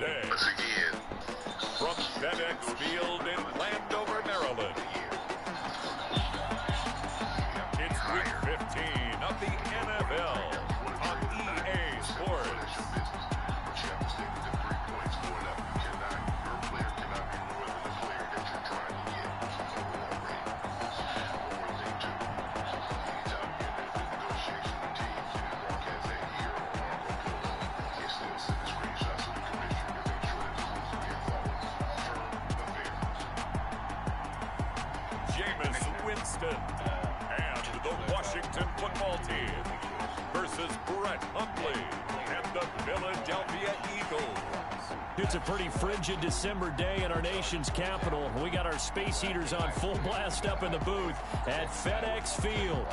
day. From FedEx Field in Landover, Maryland, it's Week 15 of the NFL on EA Sports. Jameis Winston and the Washington football team versus Brett Hundley and the Philadelphia Eagles. It's a pretty frigid December day in our nation's capital. We got our space heaters on full blast up in the booth at FedEx Field.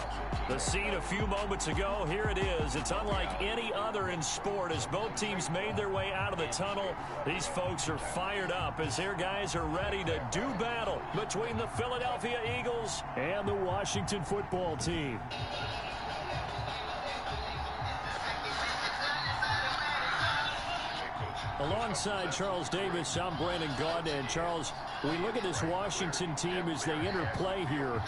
The scene a few moments ago, here it is. It's unlike any other in sport as both teams made their way out of the tunnel. These folks are fired up as their guys are ready to do battle between the Philadelphia Eagles and the Washington football team. Alongside Charles Davis, I'm Brandon Gaudin. And Charles, we look at this Washington team as they interplay here.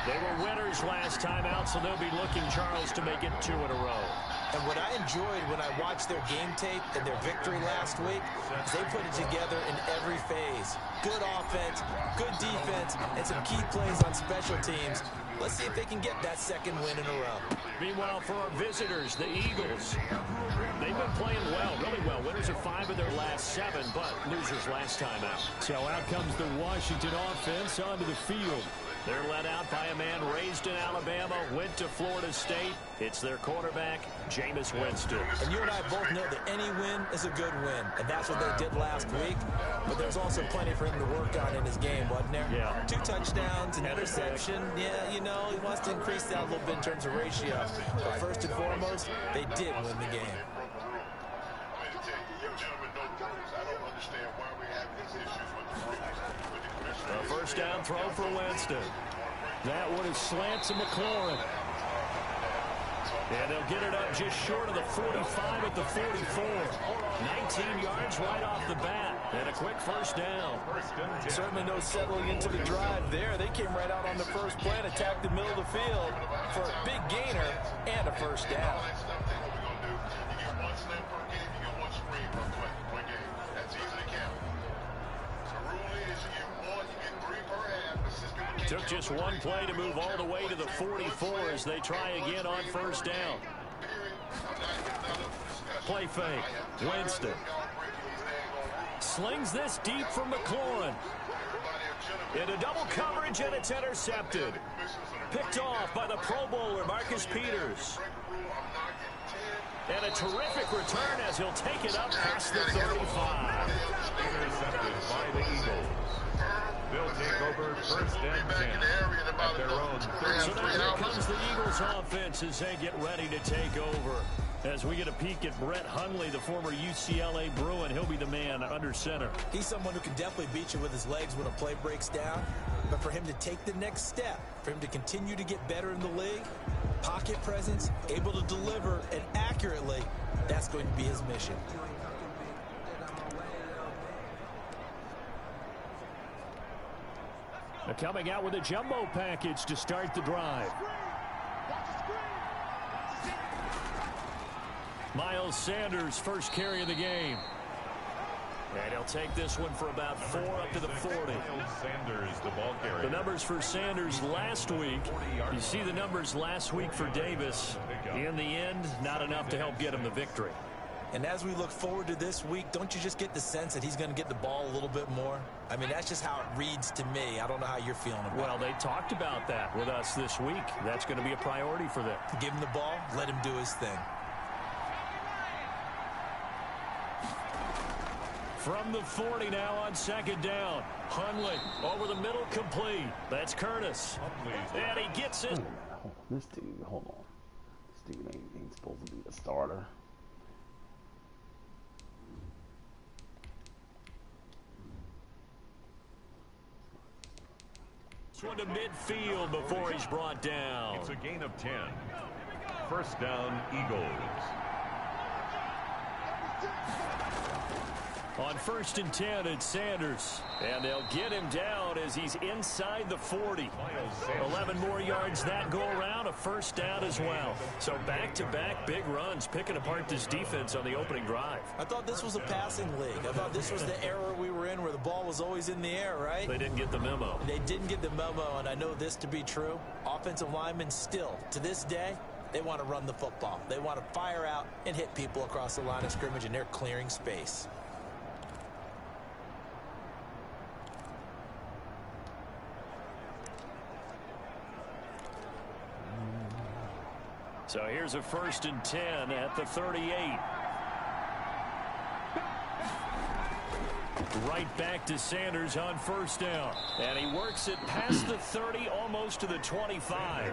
They were winners last time out, so they'll be looking, Charles, to make it 2 in a row. And what I enjoyed when I watched their game tape and their victory last week is they put it together in every phase. Good offense, good defense, and some key plays on special teams. Let's see if they can get that second win in a row. Meanwhile, for our visitors, the Eagles, they've been playing well, really well. Winners of 5 of their last 7, but losers last time out. So out comes the Washington offense onto the field. They're led out by a man raised in Alabama, went to Florida State. It's their quarterback, Jameis Winston. And you and I both know that any win is a good win, and that's what they did last week. But there's also plenty for him to work on in his game, wasn't there? Yeah. 2 touchdowns, an interception. Yeah, you know, he wants to increase that a little bit in terms of ratio. But first and foremost, they did win the game. A first down throw for Winston. That one is slant to McLaurin. And they'll get it up just short of the 45 at the 44. 19 yards right off the bat. And a quick first down. Certainly no settling into the drive there. They came right out on the first play and attacked the middle of the field for a big gainer and a first down. Took just one play to move all the way to the 44 as they try again on first down. Play fake. Winston slings this deep from McLaurin. Into double coverage, and it's intercepted. Picked off by the Pro Bowler, Marcus Peters. And a terrific return as he'll take it up past the 35. Intercepted by the Eagles. They'll take over first and 10 at their own 33. So now here comes the Eagles offense as they get ready to take over. As we get a peek at Brett Hundley, the former UCLA Bruin, he'll be the man under center. He's someone who can definitely beat you with his legs when a play breaks down. But for him to take the next step, for him to continue to get better in the league, pocket presence, able to deliver, and accurately, that's going to be his mission. They're coming out with a jumbo package to start the drive. Miles Sanders, first carry of the game. And he'll take this one for about 4 up to the 40. Sanders, the ball carrier. The numbers for Sanders last week. You see the numbers last week for Davis. In the end, not enough to help get him the victory. And as we look forward to this week, don't you just get the sense that he's going to get the ball a little bit more? I mean, that's just how it reads to me. I don't know how you're feeling about it. Well, they talked about that with us this week. That's going to be a priority for them. Give him the ball, let him do his thing. From the 40 now on second down. Hundley over the middle, complete. That's Curtis. And he gets it. This dude, hold on. This dude ain't supposed to be the starter. One to midfield before he's brought down. It's a gain of 10. First down, Eagles. On 1st and 10, it's Sanders. And they'll get him down as he's inside the 40. 11 more yards that go around, a first down as well. So back-to-back big runs, picking apart this defense on the opening drive. I thought this was a passing league. I thought this was the era we were in where the ball was always in the air, right? They didn't get the memo. They didn't get the memo, and I know this to be true. Offensive linemen still, to this day, they want to run the football. They want to fire out and hit people across the line of scrimmage, and they're clearing space. So here's a 1st and 10 at the 38. Right back to Sanders on 1st down. And he works it past the 30, almost to the 25.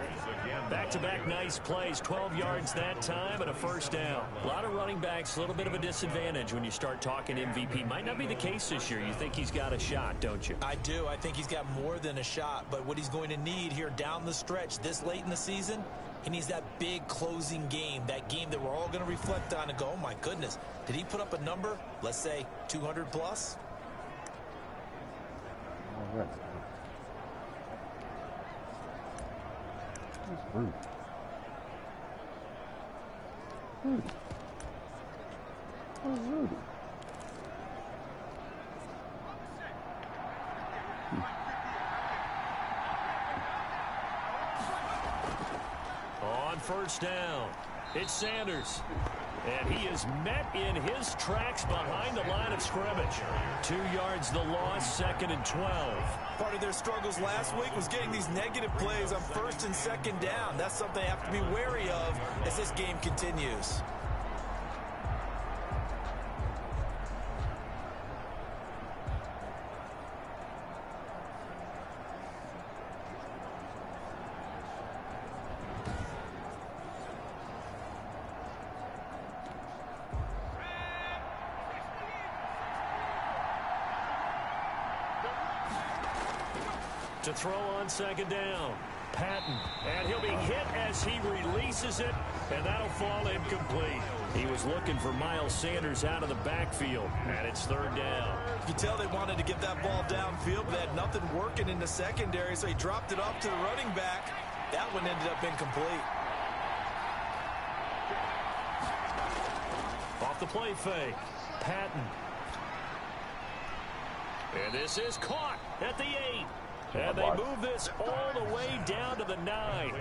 Back-to-back nice plays, 12 yards that time and a 1st down. A lot of running backs, a little bit of a disadvantage when you start talking MVP. Might not be the case this year. You think he's got a shot, don't you? I do. I think he's got more than a shot. But what he's going to need here down the stretch this late in the season, he needs that big closing game, that game that we're all going to reflect on and go, oh, my goodness, did he put up a number, let's say 200 plus? All right. That's rude. That's rude. On 1st down, it's Sanders. And he is met in his tracks behind the line of scrimmage. 2 yards the loss, 2nd and 12. Part of their struggles last week was getting these negative plays on 1st and 2nd down. That's something they have to be wary of as this game continues. To throw on 2nd down, Patton, and he'll be hit as he releases it, and that'll fall incomplete. He was looking for Miles Sanders out of the backfield, and it's 3rd down. You can tell they wanted to get that ball downfield, but they had nothing working in the secondary, so he dropped it off to the running back. That one ended up incomplete. Off the play fake, Patton. And this is caught at the 8. And they move this all the way down to the 9.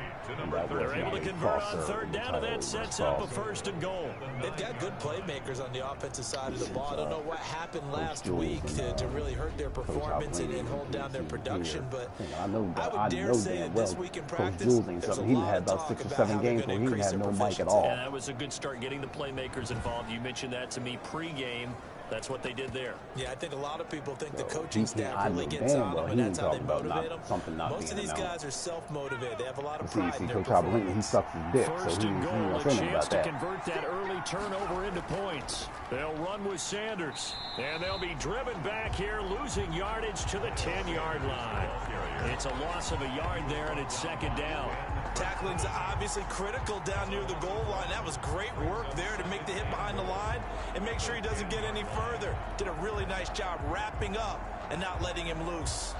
They're able to convert on 3rd down, and that sets up a 1st and goal. They've got good playmakers on the offensive side of the ball. I don't know what happened last week to really hurt their performance and hold down their production, but I would dare say that this week in practice, there's a lot of talk about how they're going to increase their proficiency. Yeah, that was a good start getting the playmakers involved. You mentioned that to me pregame. That's what they did there. Yeah, I think a lot of people think the coaching staff really gets on them, and that's how they motivate them. Most of these guys are self-motivated. They have a lot of pride in their performance. He sucks his dick, 1st and goal, a chance to convert that early turnover into points. They'll run with Sanders, and they'll be driven back here, losing yardage to the 10-yard line. It's a loss of a yard there, and it's 2nd down. Tackling's obviously critical down near the goal line. That was great work there to make the hit behind the line and make sure he doesn't get any further. Did a really nice job wrapping up and not letting him loose.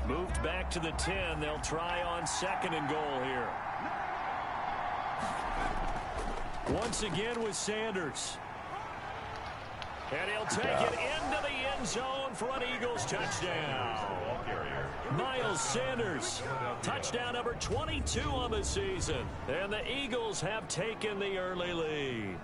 Moved back to the 10. They'll try on 2nd and goal here. Once again with Sanders. And he'll take it into the end zone for an Eagles touchdown. Miles Sanders, touchdown number 22 on the season. And the Eagles have taken the early lead.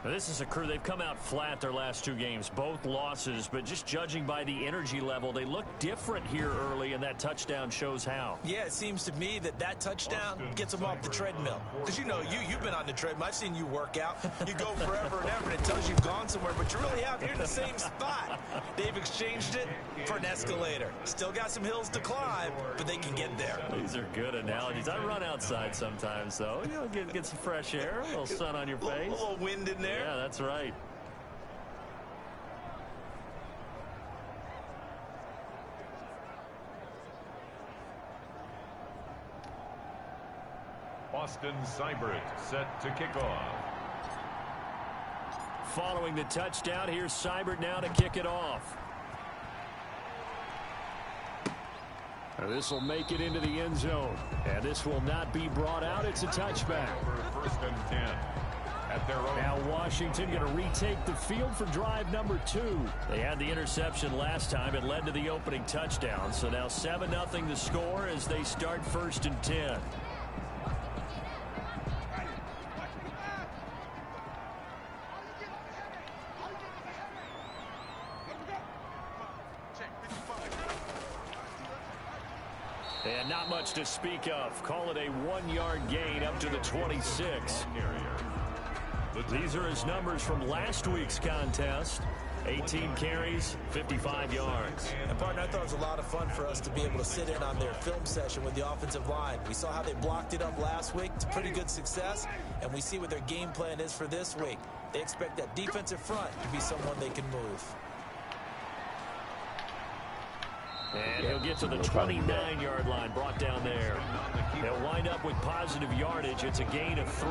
Now, this is a crew, they've come out flat their last 2 games, both losses, but just judging by the energy level, they look different here early, and that touchdown shows how. Yeah, it seems to me that touchdown gets them off the treadmill. Because, you know, you've been on the treadmill. I've seen you work out. You go forever and ever, and it tells you've gone somewhere, but you really have. You're in the same spot. They've exchanged it for an escalator. Still got some hills to climb, but they can get there. These are good analogies. I run outside sometimes, though. You know, get some fresh air, a little sun on your face. A little wind in there. Yeah, that's right. Austin Seibert set to kick off. Following the touchdown, here's Seibert now to kick it off. This will make it into the end zone. And this will not be brought out. It's a touchback. First and 10 at their own. Now Washington going to retake the field for drive number 2. They had the interception last time. It led to the opening touchdown. So now 7-0 the score as they start first and 10. And not much to speak of. Call it a 1-yard gain up to the 26. These are his numbers from last week's contest. 18 carries, 55 yards. And partner, I thought it was a lot of fun for us to be able to sit in on their film session with the offensive line. We saw how they blocked it up last week. It's pretty good success. And we see what their game plan is for this week. They expect that defensive front to be someone they can move. And he'll get to the 29-yard line, brought down there. They'll wind up with positive yardage. It's a gain of 3,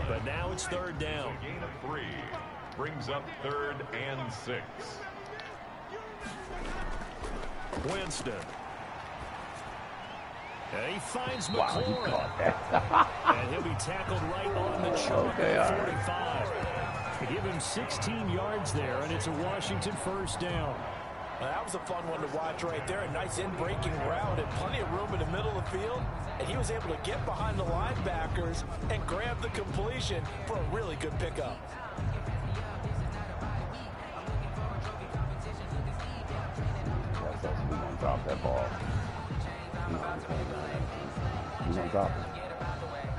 but now it's third down. A gain of 3 brings up 3rd and 6. Winston. And he finds Wow, McLaurin. he caught that. And he'll be tackled right on the chalk at 45. They give him 16 yards there, and it's a Washington first down. That was a fun one to watch right there. A nice in-breaking route and plenty of room in the middle of the field. And he was able to get behind the linebackers and grab the completion for a really good pickup. We're going to drop that ball. He's going to drop it.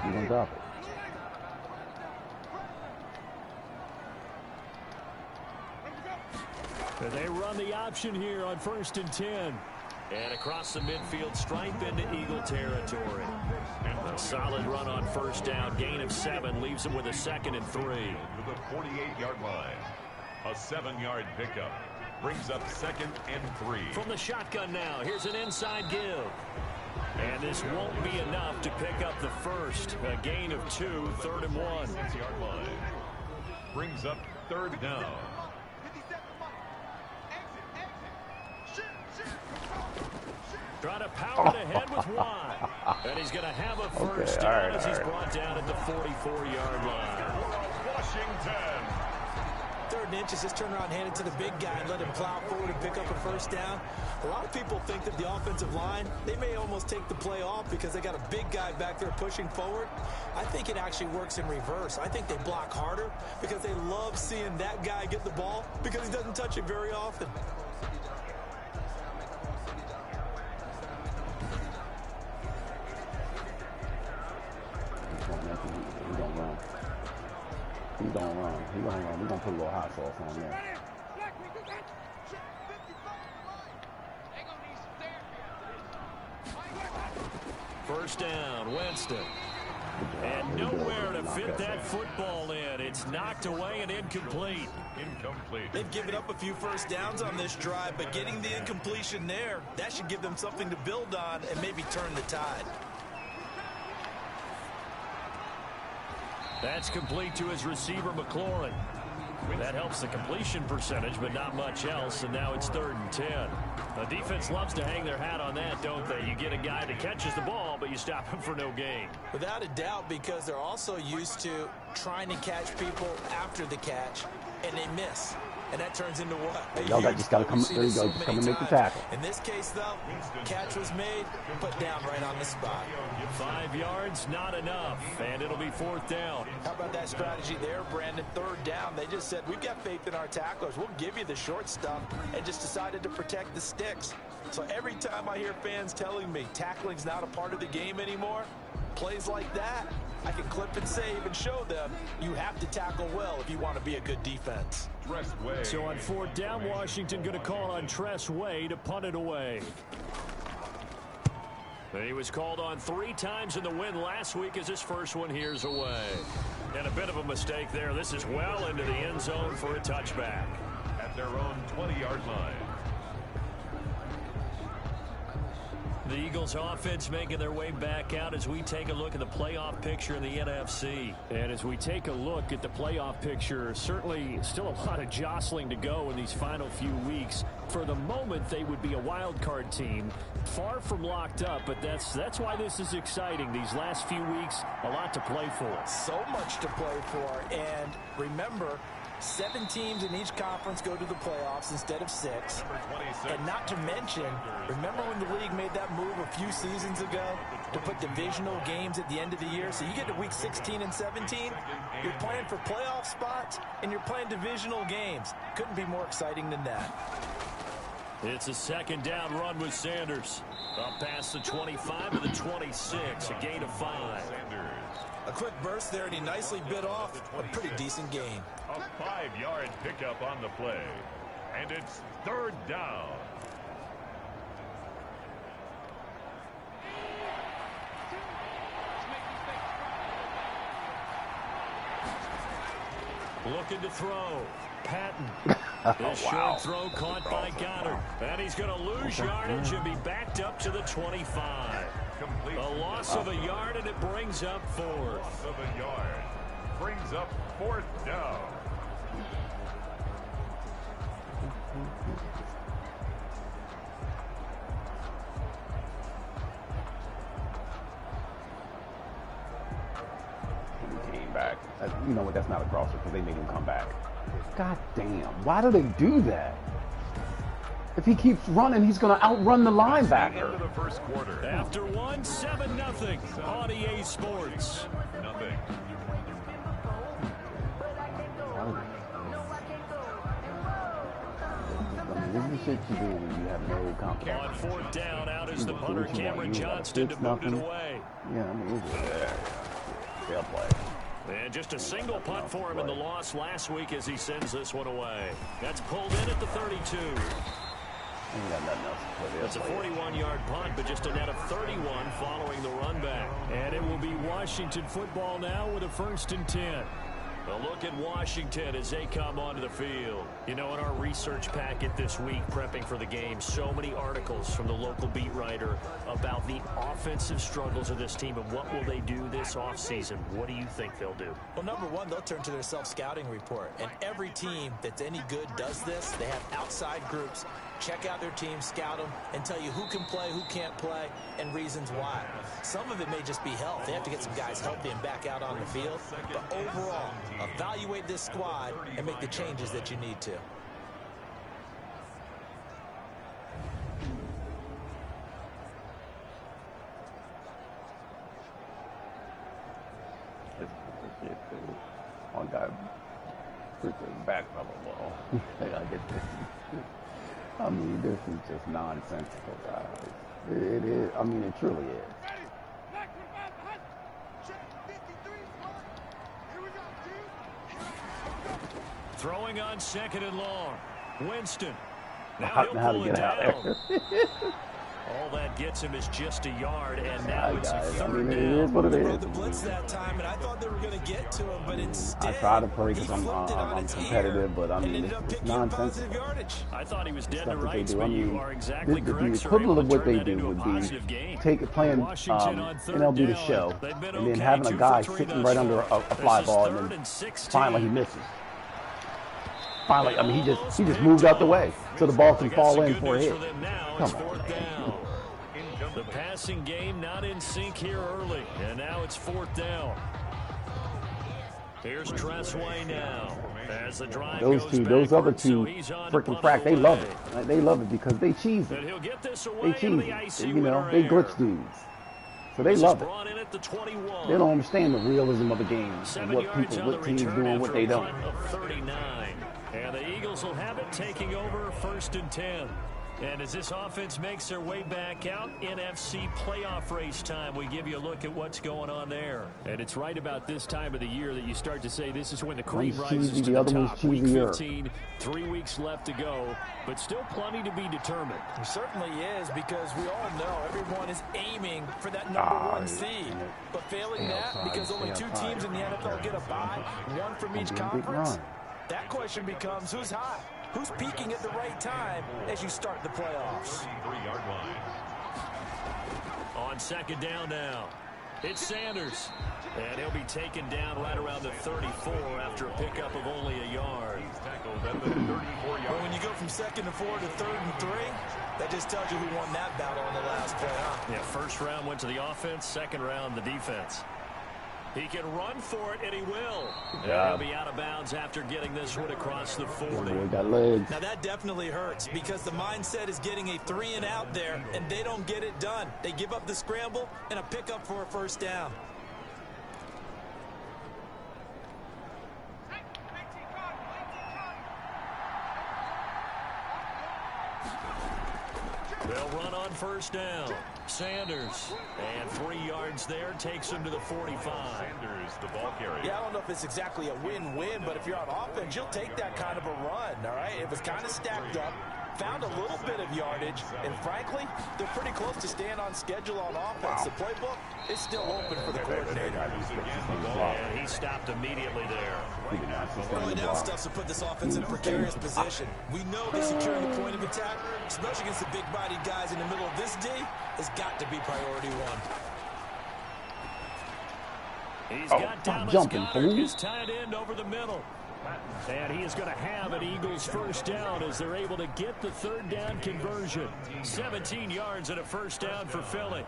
He's going to drop it. They run the option here on 1st and 10. And across the midfield stripe into Eagle territory. A solid run on first down. Gain of 7 leaves them with a 2nd and 3. To the 48-yard line. A 7-yard pickup brings up 2nd and 3. From the shotgun now, here's an inside give. And this won't be enough to pick up the first. A gain of 2, 3rd and 1. 6-yard line. Brings up 3rd down. Trying to power it ahead with Watt. And he's going to have a first down as he's brought down at the 44-yard line. Washington. 3rd and inches, just turn around, hand it to the big guy and let him plow forward and pick up a first down. A lot of people think that the offensive line, they may almost take the play off because they got a big guy back there pushing forward. I think it actually works in reverse. I think they block harder because they love seeing that guy get the ball because he doesn't touch it very often. He's gonna run. We're gonna put a little hot sauce on there. First down, Winston. And nowhere to fit that football in. It's knocked away and incomplete. Incomplete. They've given up a few first downs on this drive, but getting the incompletion there, that should give them something to build on and maybe turn the tide. That's complete to his receiver, McLaurin. That helps the completion percentage, but not much else, and now it's 3rd and 10. The defense loves to hang their hat on that, don't they? You get a guy that catches the ball, but you stop him for no gain. Without a doubt, because they're also used to trying to catch people after the catch, and they miss. And that turns into what? Y'all just got to come. There you go. Just come and make the tackle. In this case, though, catch was made, put down right on the spot. 5 yards, not enough, and it'll be 4th down. How about that strategy there, Brandon? 3rd down. They just said, we've got faith in our tacklers. We'll give you the short stuff, and just decided to protect the sticks. So every time I hear fans telling me tackling's not a part of the game anymore, plays like that, I can clip and save and show them you have to tackle well if you want to be a good defense. So on 4th down, Washington going to call on Tress Way to punt it away. He was called on 3 times in the win last week as his first one here's away. And a bit of a mistake there. This is well into the end zone for a touchback. At their own 20-yard line. The Eagles offense making their way back out as we take a look at the playoff picture in the NFC. And as we take a look at the playoff picture, certainly still a lot of jostling to go in these final few weeks. For the moment, they would be a wild card team, far from locked up, but that's why this is exciting. These last few weeks, a lot to play for. So much to play for, and remember, 7 teams in each conference go to the playoffs instead of 6. And not to mention, remember when the league made that move a few seasons ago to put divisional games at the end of the year? So you get to week 16 and 17, you're playing for playoff spots, and you're playing divisional games. Couldn't be more exciting than that. It's a second down run with Sanders. Up past the 25 to the 26, a gain of 5. A quick burst there, and he nicely bit off a pretty decent gain. A 5-yard pickup on the play. And it's 3rd down. Looking to throw. Patton. This short throw caught by Goddard. And he's going to lose yardage and be backed up to the 25. A loss of a yard, and it brings up 4th. Loss of a yard. Brings up 4th down. He came back. You know what? That's not a crosser because they made him come back. God damn. Why do they do that? If he keeps running, he's going to outrun the linebacker. Into the first quarter. After 1, 7-0 on EA Sports. Nothing. This is the shit you do when you have no confidence. On 4th down, out is the punter, Cameron Johnston, to move it away. Yeah, I mean, they'll play. And just a single punt for him in the loss last week as he sends this one away. That's pulled in at the 32. That's a 41-yard punt, but just a net of 31 following the run back. And it will be Washington football now with a 1st and 10. A look at Washington as they come onto the field. You know, in our research packet this week, prepping for the game, so many articles from the local beat writer about the offensive struggles of this team and what will they do this offseason. What do you think they'll do? Well, number one, they'll turn to their self-scouting report. And every team that's any good does this. They have outside groups. Check out their team, scout them, and tell you who can play, who can't play, and reasons why. Some of it may just be health. They have to get some guys healthy and back out on the field. But overall, evaluate this squad and make the changes that you need to. One guy pushed his back from the wall. I mean, this is just nonsensical, guys. It is. I mean, it truly is. Throwing on 2nd and long. Winston. Now he'll pull it down. All that gets him is just a yard, and now it's a 3rd down. It is down. what it Rode is. the blitz that time, and I thought they were going to get to him, but instead, I try to pray he because flipped it on I'm its competitive, ear but I and mean, ended up it's picking up positive nonsensical. yardage. I thought he was dead to Stuff that they rights, do. but I mean, you are exactly the correct. Sir, equivalent of able to what they turn that do into a would positive be game. playing Washington on 3rd MLB The down. Show, They've been and then okay, having a 2 guy for 3 sitting thus right under far. a fly This is ball, 3rd and then and 16. finally he misses. Finally, I mean, he just moved out the way so the ball can fall in for a hit. Come on. 4th down. The passing game not in sync here early, and now it's 4th down. Here's Tressway now. As the drive Those other two freaking crack, they love it. They love it because they cheese it. They cheese it. You know, they glitch dudes. So they love it. They don't understand the realism of the game and what teams doing, what they don't. 39. And the Eagles will have it, taking over 1st and 10. And as this offense makes their way back out, NFC playoff race time, we give you a look at what's going on there. And it's right about this time of the year that you start to say this is when the cream rises cheesy, to the the other one's top. Week cheesier. 15, 3 weeks left to go, but still plenty to be determined. It certainly is, because we all know everyone is aiming for that number 1 seed. But failing that, because only 2 teams in the NFL get a bye, 1 from each conference, that question becomes who's hot? Who's peaking at the right time as you start the playoffs? 33-yard line. On second down now, it's Sanders. And he'll be taken down right around the 34 after a pickup of only a yard. He's tackled at the 34-yard. Well, when you go from 2nd and 4 to 3rd and 3, that just tells you who won that battle on the last play, huh? Yeah, first round went to the offense, second round the defense. He can run for it, and he will. Yeah. He'll be out of bounds after getting this one across the 40. Boy got legs. Now, that definitely hurts because the mindset is getting a 3 and out there, and they don't get it done. They give up the scramble and a pickup for a first down. They'll run on first down. Sanders, and 3 yards there, takes him to the 45. Sanders, the ball carrier. Yeah, I don't know if it's exactly a win-win, but if you're on offense, you'll take that kind of a run, all right? It was kind of stacked up, found a little bit of yardage, and frankly, they're pretty close to staying on schedule on offense. The playbook is still open for the coordinator. And he stopped immediately there. Early down stuff to put this offense in a precarious position. We know that securing the point of attack, especially against the big-bodied guys in the middle of this D, has got to be priority one. He's got Dallas jumping, Goedert, fool. his tight end over the middle. And he is going to have an Eagles first down as they're able to get the 3rd down conversion. 17 yards and a first down for Philly.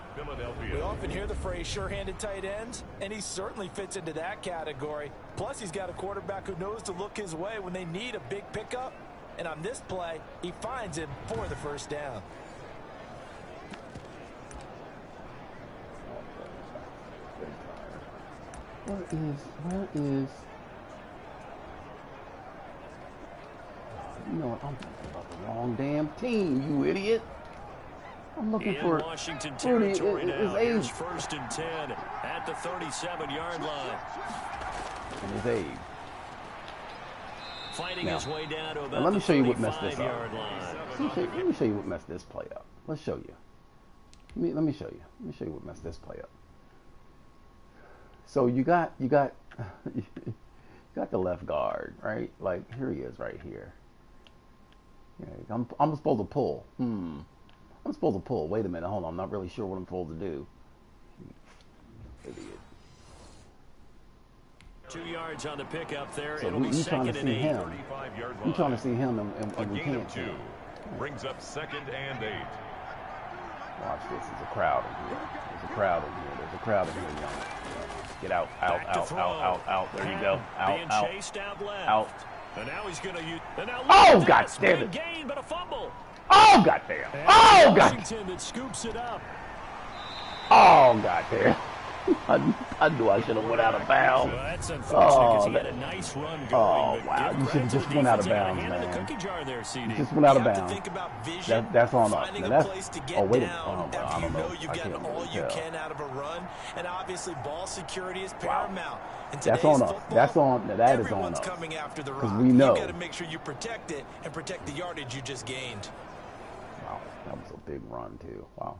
We often hear the phrase sure-handed tight ends, and he certainly fits into that category. Plus, he's got a quarterback who knows to look his way when they need a big pickup. And on this play, he finds him for the first down. Where is... You know what? I'm thinking about the wrong damn team, you idiot. I'm looking for Washington territory now. Here's Abe. 1st and 10 at the 37-yard line. And it's Abe. Fighting Now, his way down to about let me the show you what messed this 35-yard up. line. Let me show you what messed this play up. Let's show you. Let me show you. Let me show you what messed this play up. So you got you got the left guard, right? Like here he is right here. Yeah, I'm supposed to pull. I'm supposed to pull. Wait a minute, hold on. I'm not really sure what I'm supposed to do. Idiot. 2 yards on the pickup there. So It'll be trying to 2nd see and 8. him. I'm trying to see him, and we A gain can't of see 2 him. brings up 2nd and 8. Watch this. There's a crowd in here. There's a crowd in here. There's a crowd in here, young. Get out, out, Back to out, throw. out, out. There you go. Out, Being out, chased out left. out. And now he's going to use. And now Oh, look God at this. damn Big it. gain, but a fumble. Oh, goddamn. And Oh, God. Washington that scoops it up. Oh, goddamn. I knew I should have went out of bounds. Well, that's unfortunate because Oh, he had a nice run going. oh, but wow. give You credit should've to just the went out of defense. They got a bounds, hand in the man. cookie jar there, CD. Just went out of You have to bounds. think about vision, That's on us. finding Now a that's, place to get oh, wait a down minute. after I you don't know know. you've I gotten can't all really you tell. can out of a run. And obviously, ball security is Wow. paramount. In That's today's on us. football, That's on. That is on everyone's us. coming after the 'Cause rock. we know. You got to make sure you protect it and protect the yardage you just gained. Wow, that was a big run too. Wow.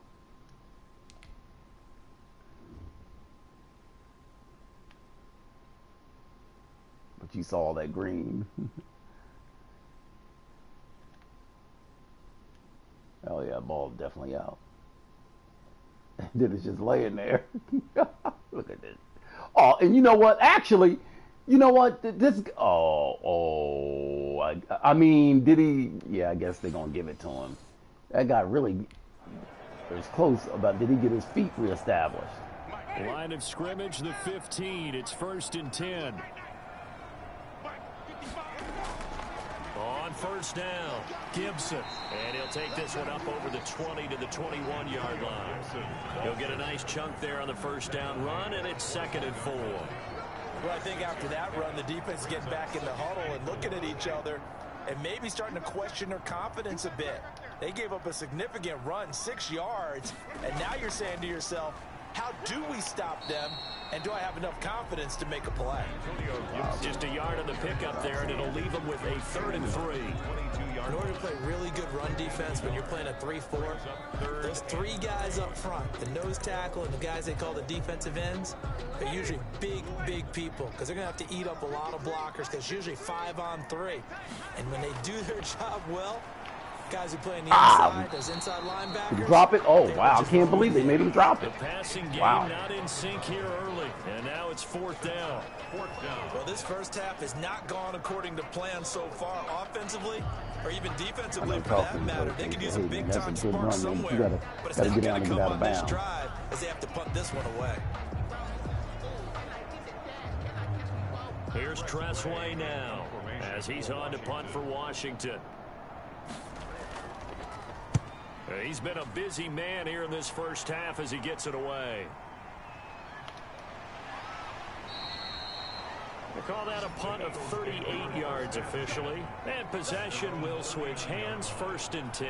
But you saw that green. Oh yeah, ball definitely out. Then it's just laying there. Look at this. Oh, and you know what? Actually, you know what? This. I mean, did he? Yeah, I guess they're gonna give it to him. That guy really was close about. Did he get his feet reestablished? Line of scrimmage, the 15. It's 1st and 10. On first down, Gibson. And he'll take this one up over the 20 to the 21-yard line. He'll get a nice chunk there on the first down run, and it's 2nd and 4. Well, I think after that run, the defense is getting back in the huddle and looking at each other and maybe starting to question their confidence a bit. They gave up a significant run, 6 yards, and now you're saying to yourself, how do we stop them, and do I have enough confidence to make a play? Just a yard on the pickup there, and it'll leave them with a 3rd and 3. In order to play really good run defense when you're playing a 3-4, those 3 guys up front, the nose tackle and the guys they call the defensive ends, they're usually big, big people because they're going to have to eat up a lot of blockers because it's usually 5-on-3. And when they do their job well, Guys who play on the inside, those inside linebackers. Drop it. Oh, wow. I can't believe they made him drop it. The passing game not in sync here early. And now it's 4th down. Well, this first half has not gone according to plan so far, offensively or even defensively for that matter. They could use a big-time spark somewhere. But it's not going to come on this drive as they have to punt this one away. Here's Tressway now as he's on to punt for Washington. He's been a busy man here in this first half as he gets it away. They call that a punt of 38 yards officially. And possession will switch hands, 1st and 10.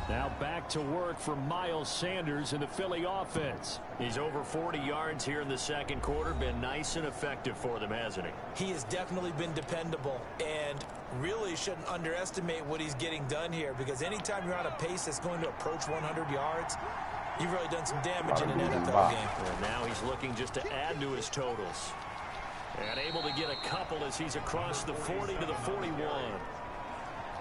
Now back to work for Miles Sanders in the Philly offense. He's over 40 yards here in the second quarter. Been nice and effective for them, hasn't he? He has definitely been dependable and really shouldn't underestimate what he's getting done here, because anytime you're on a pace that's going to approach 100 yards, you've really done some damage in an NFL game. And now he's looking just to add to his totals. And able to get a couple as he's across the 40 to the 41.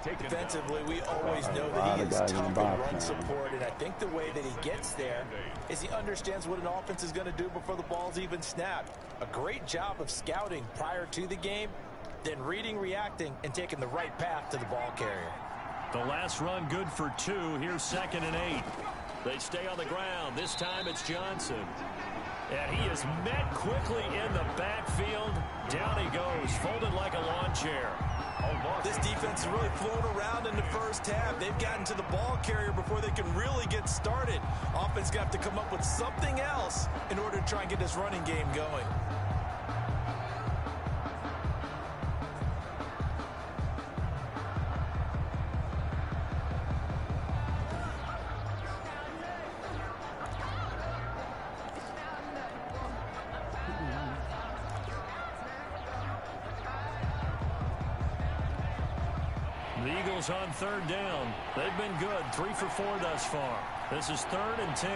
Defensively, we always know that he is tough in run support, and I think the way that he gets there is he understands what an offense is going to do before the ball's even snapped. A great job of scouting prior to the game, then reading, reacting, and taking the right path to the ball carrier. The last run good for 2. Here's 2nd and 8. They stay on the ground. This time it's Johnson. And he is met quickly in the backfield. Down he goes, folded like a lawn chair. This defense has really flown around in the first half. They've gotten to the ball carrier before they can really get started. Offense got to come up with something else in order to try and get this running game going. The Eagles on 3rd down. They've been good. 3 for 4 thus far. This is 3rd and 10.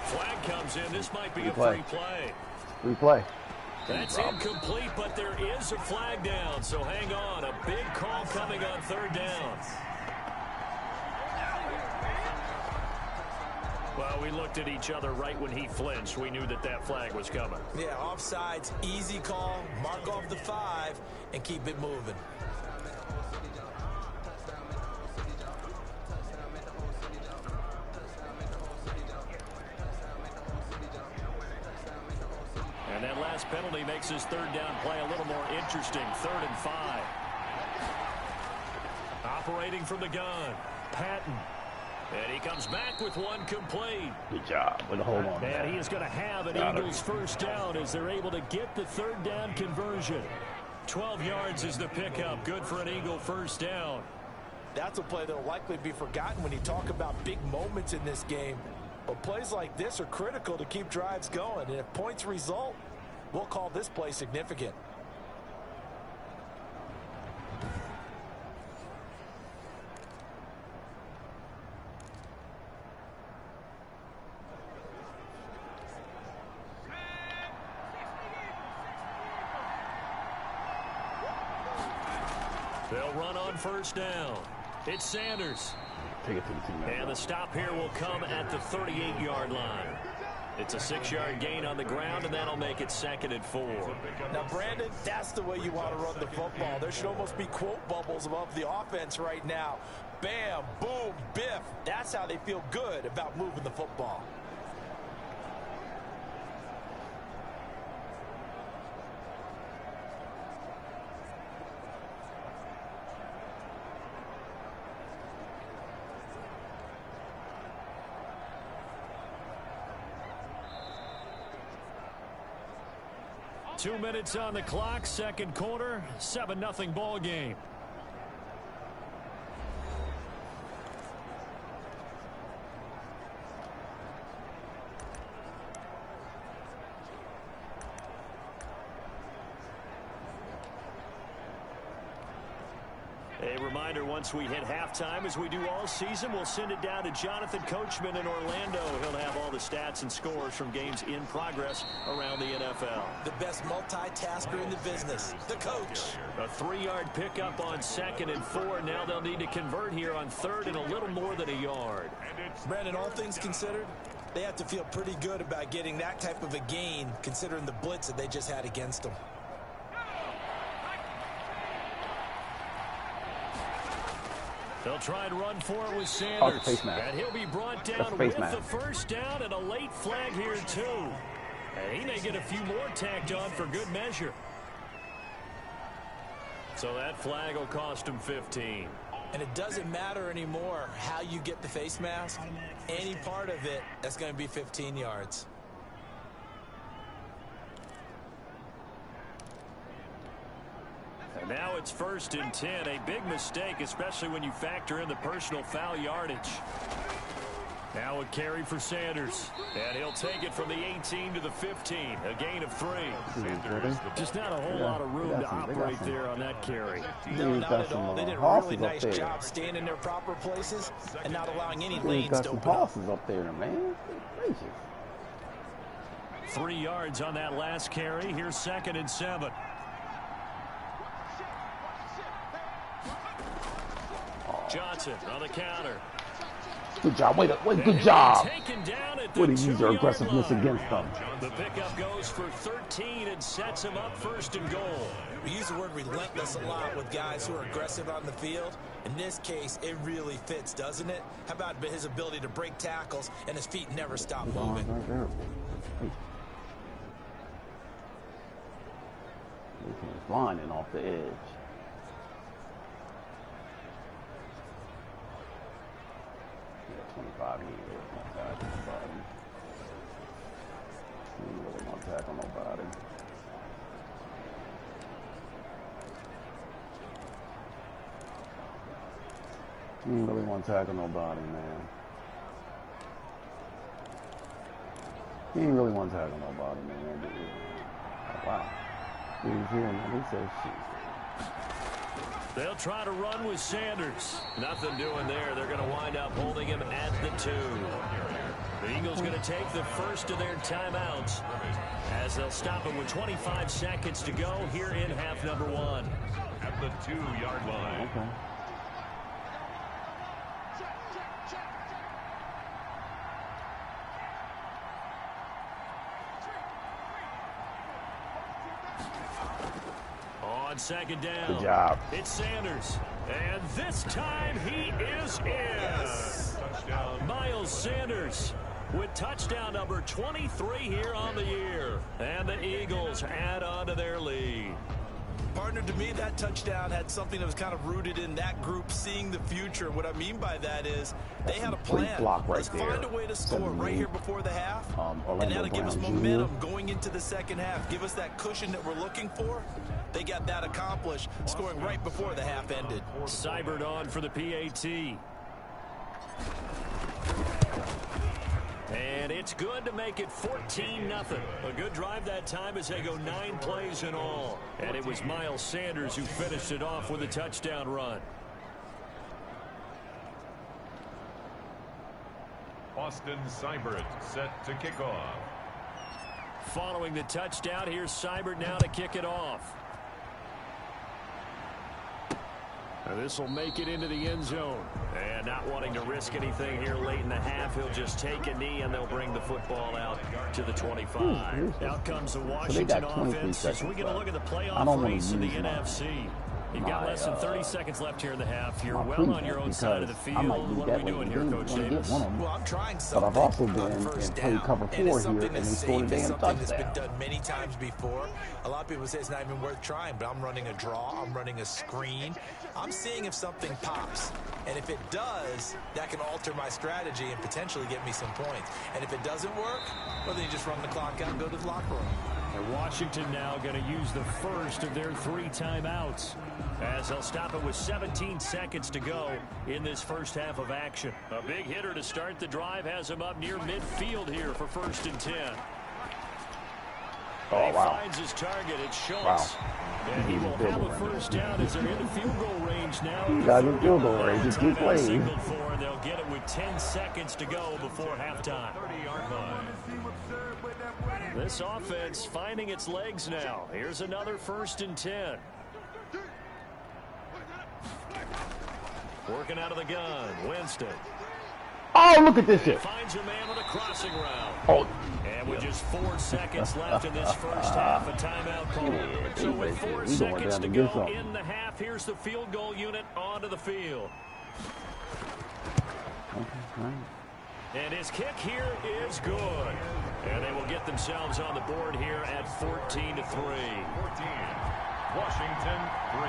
Flag comes in. This might be a free play. Free play. That's incomplete, but there is a flag down. So hang on. A big call coming on 3rd down. Well, we looked at each other right when he flinched. We knew that that flag was coming. Yeah, offsides, easy call. Mark off the 5 and keep it moving. And that last penalty makes his 3rd down play a little more interesting. 3rd and 5. Operating from the gun, Patton. And he comes back with one complete. Good job. With a hold on. And he is going to have an Eagles 1st down as they're able to get the 3rd down conversion. 12 yards is the pickup. Good for an Eagle 1st down. That's a play that will likely be forgotten when you talk about big moments in this game. But plays like this are critical to keep drives going. And if points result, we'll call this play significant. They'll run on 1st down. It's Sanders. Take it to the team. And the stop here will come at the 38-yard line. It's a 6-yard gain on the ground, and that'll make it 2nd and 4. Now, Brandon, that's the way you want to run the football. There should almost be quote bubbles above the offense right now. Bam, boom, biff. That's how they feel good about moving the football. Two minutes on the clock, second quarter, 7-0 ball game. A reminder once once we hit halftime, as we do all season, we'll send it down to Jonathan Coachman in Orlando. He'll have all the stats and scores from games in progress around the NFL. The best multitasker in the business, the coach. A 3-yard pickup on 2nd and 4. Now they'll need to convert here on 3rd and a little more than a yard. Brandon, all things considered, they have to feel pretty good about getting that type of a gain, considering the blitz that they just had against them. They'll try and run for it with Sanders. And he'll be brought down with the first down and a late flag here, too. And he may get a few more tacked on for good measure. So that flag will cost him 15. And it doesn't matter anymore how you get the face mask. Any part of it, that's going to be 15 yards. And now it's 1st and 10. A big mistake, especially when you factor in the personal foul yardage. Now a carry for Sanders. And he'll take it from the 18 to the 15. A gain of 3. Just not a whole lot of room to operate there on that carry. No, not at all. They did a really nice job staying in their proper places and not allowing any lanes to open up. Up there, man. 3 yards on that last carry. Here's 2nd and 7. Johnson on the counter. Good job. Wait, good job. Way to use their aggressiveness against them. The pickup goes for 13 and sets him up 1st and goal. We use the word relentless a lot with guys who are aggressive on the field. In this case, it really fits, doesn't it? How about his ability to break tackles and his feet never stop moving? He's blinding off the edge. He ain't really gonna tackle nobody. He ain't really gonna tackle nobody, man. He ain't really gonna tackle nobody, man. Oh, wow. He was here, man. He said, shit. They'll try to run with Sanders. Nothing doing there. They're going to wind up holding him at the 2. The Eagles going to take the first of their timeouts as they'll stop him with 25 seconds to go here in half number 1. At the 2-yard line. Okay. On 2nd down. Good job. It's Sanders. And this time he is in. Touchdown. Miles Sanders with touchdown number 23 here on the year. And the Eagles add on to their lead. Partner, to me, that touchdown had something that was kind of rooted in that group seeing the future. What I mean by that is they had a plan. Let's find a way to score right here before the half. And that'll give us momentum going into the second half. Give us that cushion that we're looking for. They got that accomplished, scoring right before the half ended. Seibert on for the PAT. And it's good to make it 14-0. A good drive that time as they go 9 plays in all. And it was Miles Sanders who finished it off with a touchdown run. Austin Seibert set to kick off. Following the touchdown, here's Seibert now to kick it off. This will make it into the end zone. And not wanting to risk anything here late in the half, he'll just take a knee and they'll bring the football out to the 25. Out comes the Washington offense as we get a look at the playoff race in the NFC. You've got less than 30 seconds left here in the half. You're well on your own side of the field. What are we doing here, Coach Davis? Well, I'm trying something. But I've also been in played cover 4 here and scored a damn touchdown. That's been done many times before. A lot of people say it's not even worth trying, but I'm running a draw. I'm running a screen. I'm seeing if something pops. And if it does, that can alter my strategy and potentially get me some points. And if it doesn't work, well, then you just run the clock out and go to the locker room. And Washington now going to use the first of their 3 timeouts as they'll stop it with 17 seconds to go in this first half of action. A big hitter to start the drive has him up near midfield here for 1st and 10. He finds his target. It's Schultz. And he will have a first down as they're in the field goal range now. You got in field goal range. Just keep playing. And they'll get it with 10 seconds to go before halftime. 30-yard line. This offense finding its legs now. Here's another 1st and 10. Working out of the gun. Winston. Oh, look at this shit. Finds a man with a crossing route. Oh. And with just 4 seconds left in this first half, a timeout call. So with 4 seconds to go in the half, here's the field goal unit onto the field. And his kick here is good. And they will get themselves on the board here at 14-3. 14. Washington 3.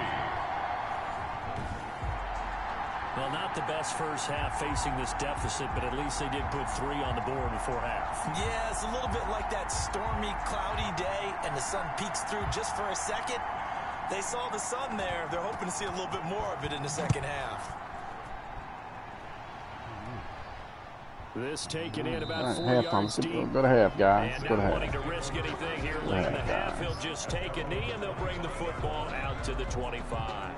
Well, not the best first half facing this deficit, but at least they did put 3 on the board before half. Yeah, it's a little bit like that stormy, cloudy day, and the sun peeks through just for a second. They saw the sun there. They're hoping to see a little bit more of it in the second half. This taken in about 4 yards deep. Go to half, guys. And go to not half. wanting to risk anything here late in the half, he'll just take a knee, and they'll bring the football out to the 25.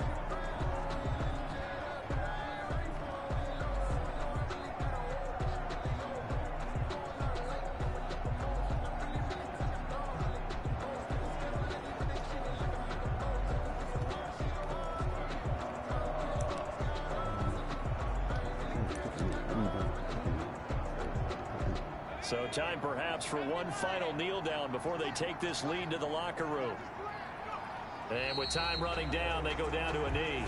So time perhaps for one final kneel down before they take this lead to the locker room. And with time running down, they go down to a knee.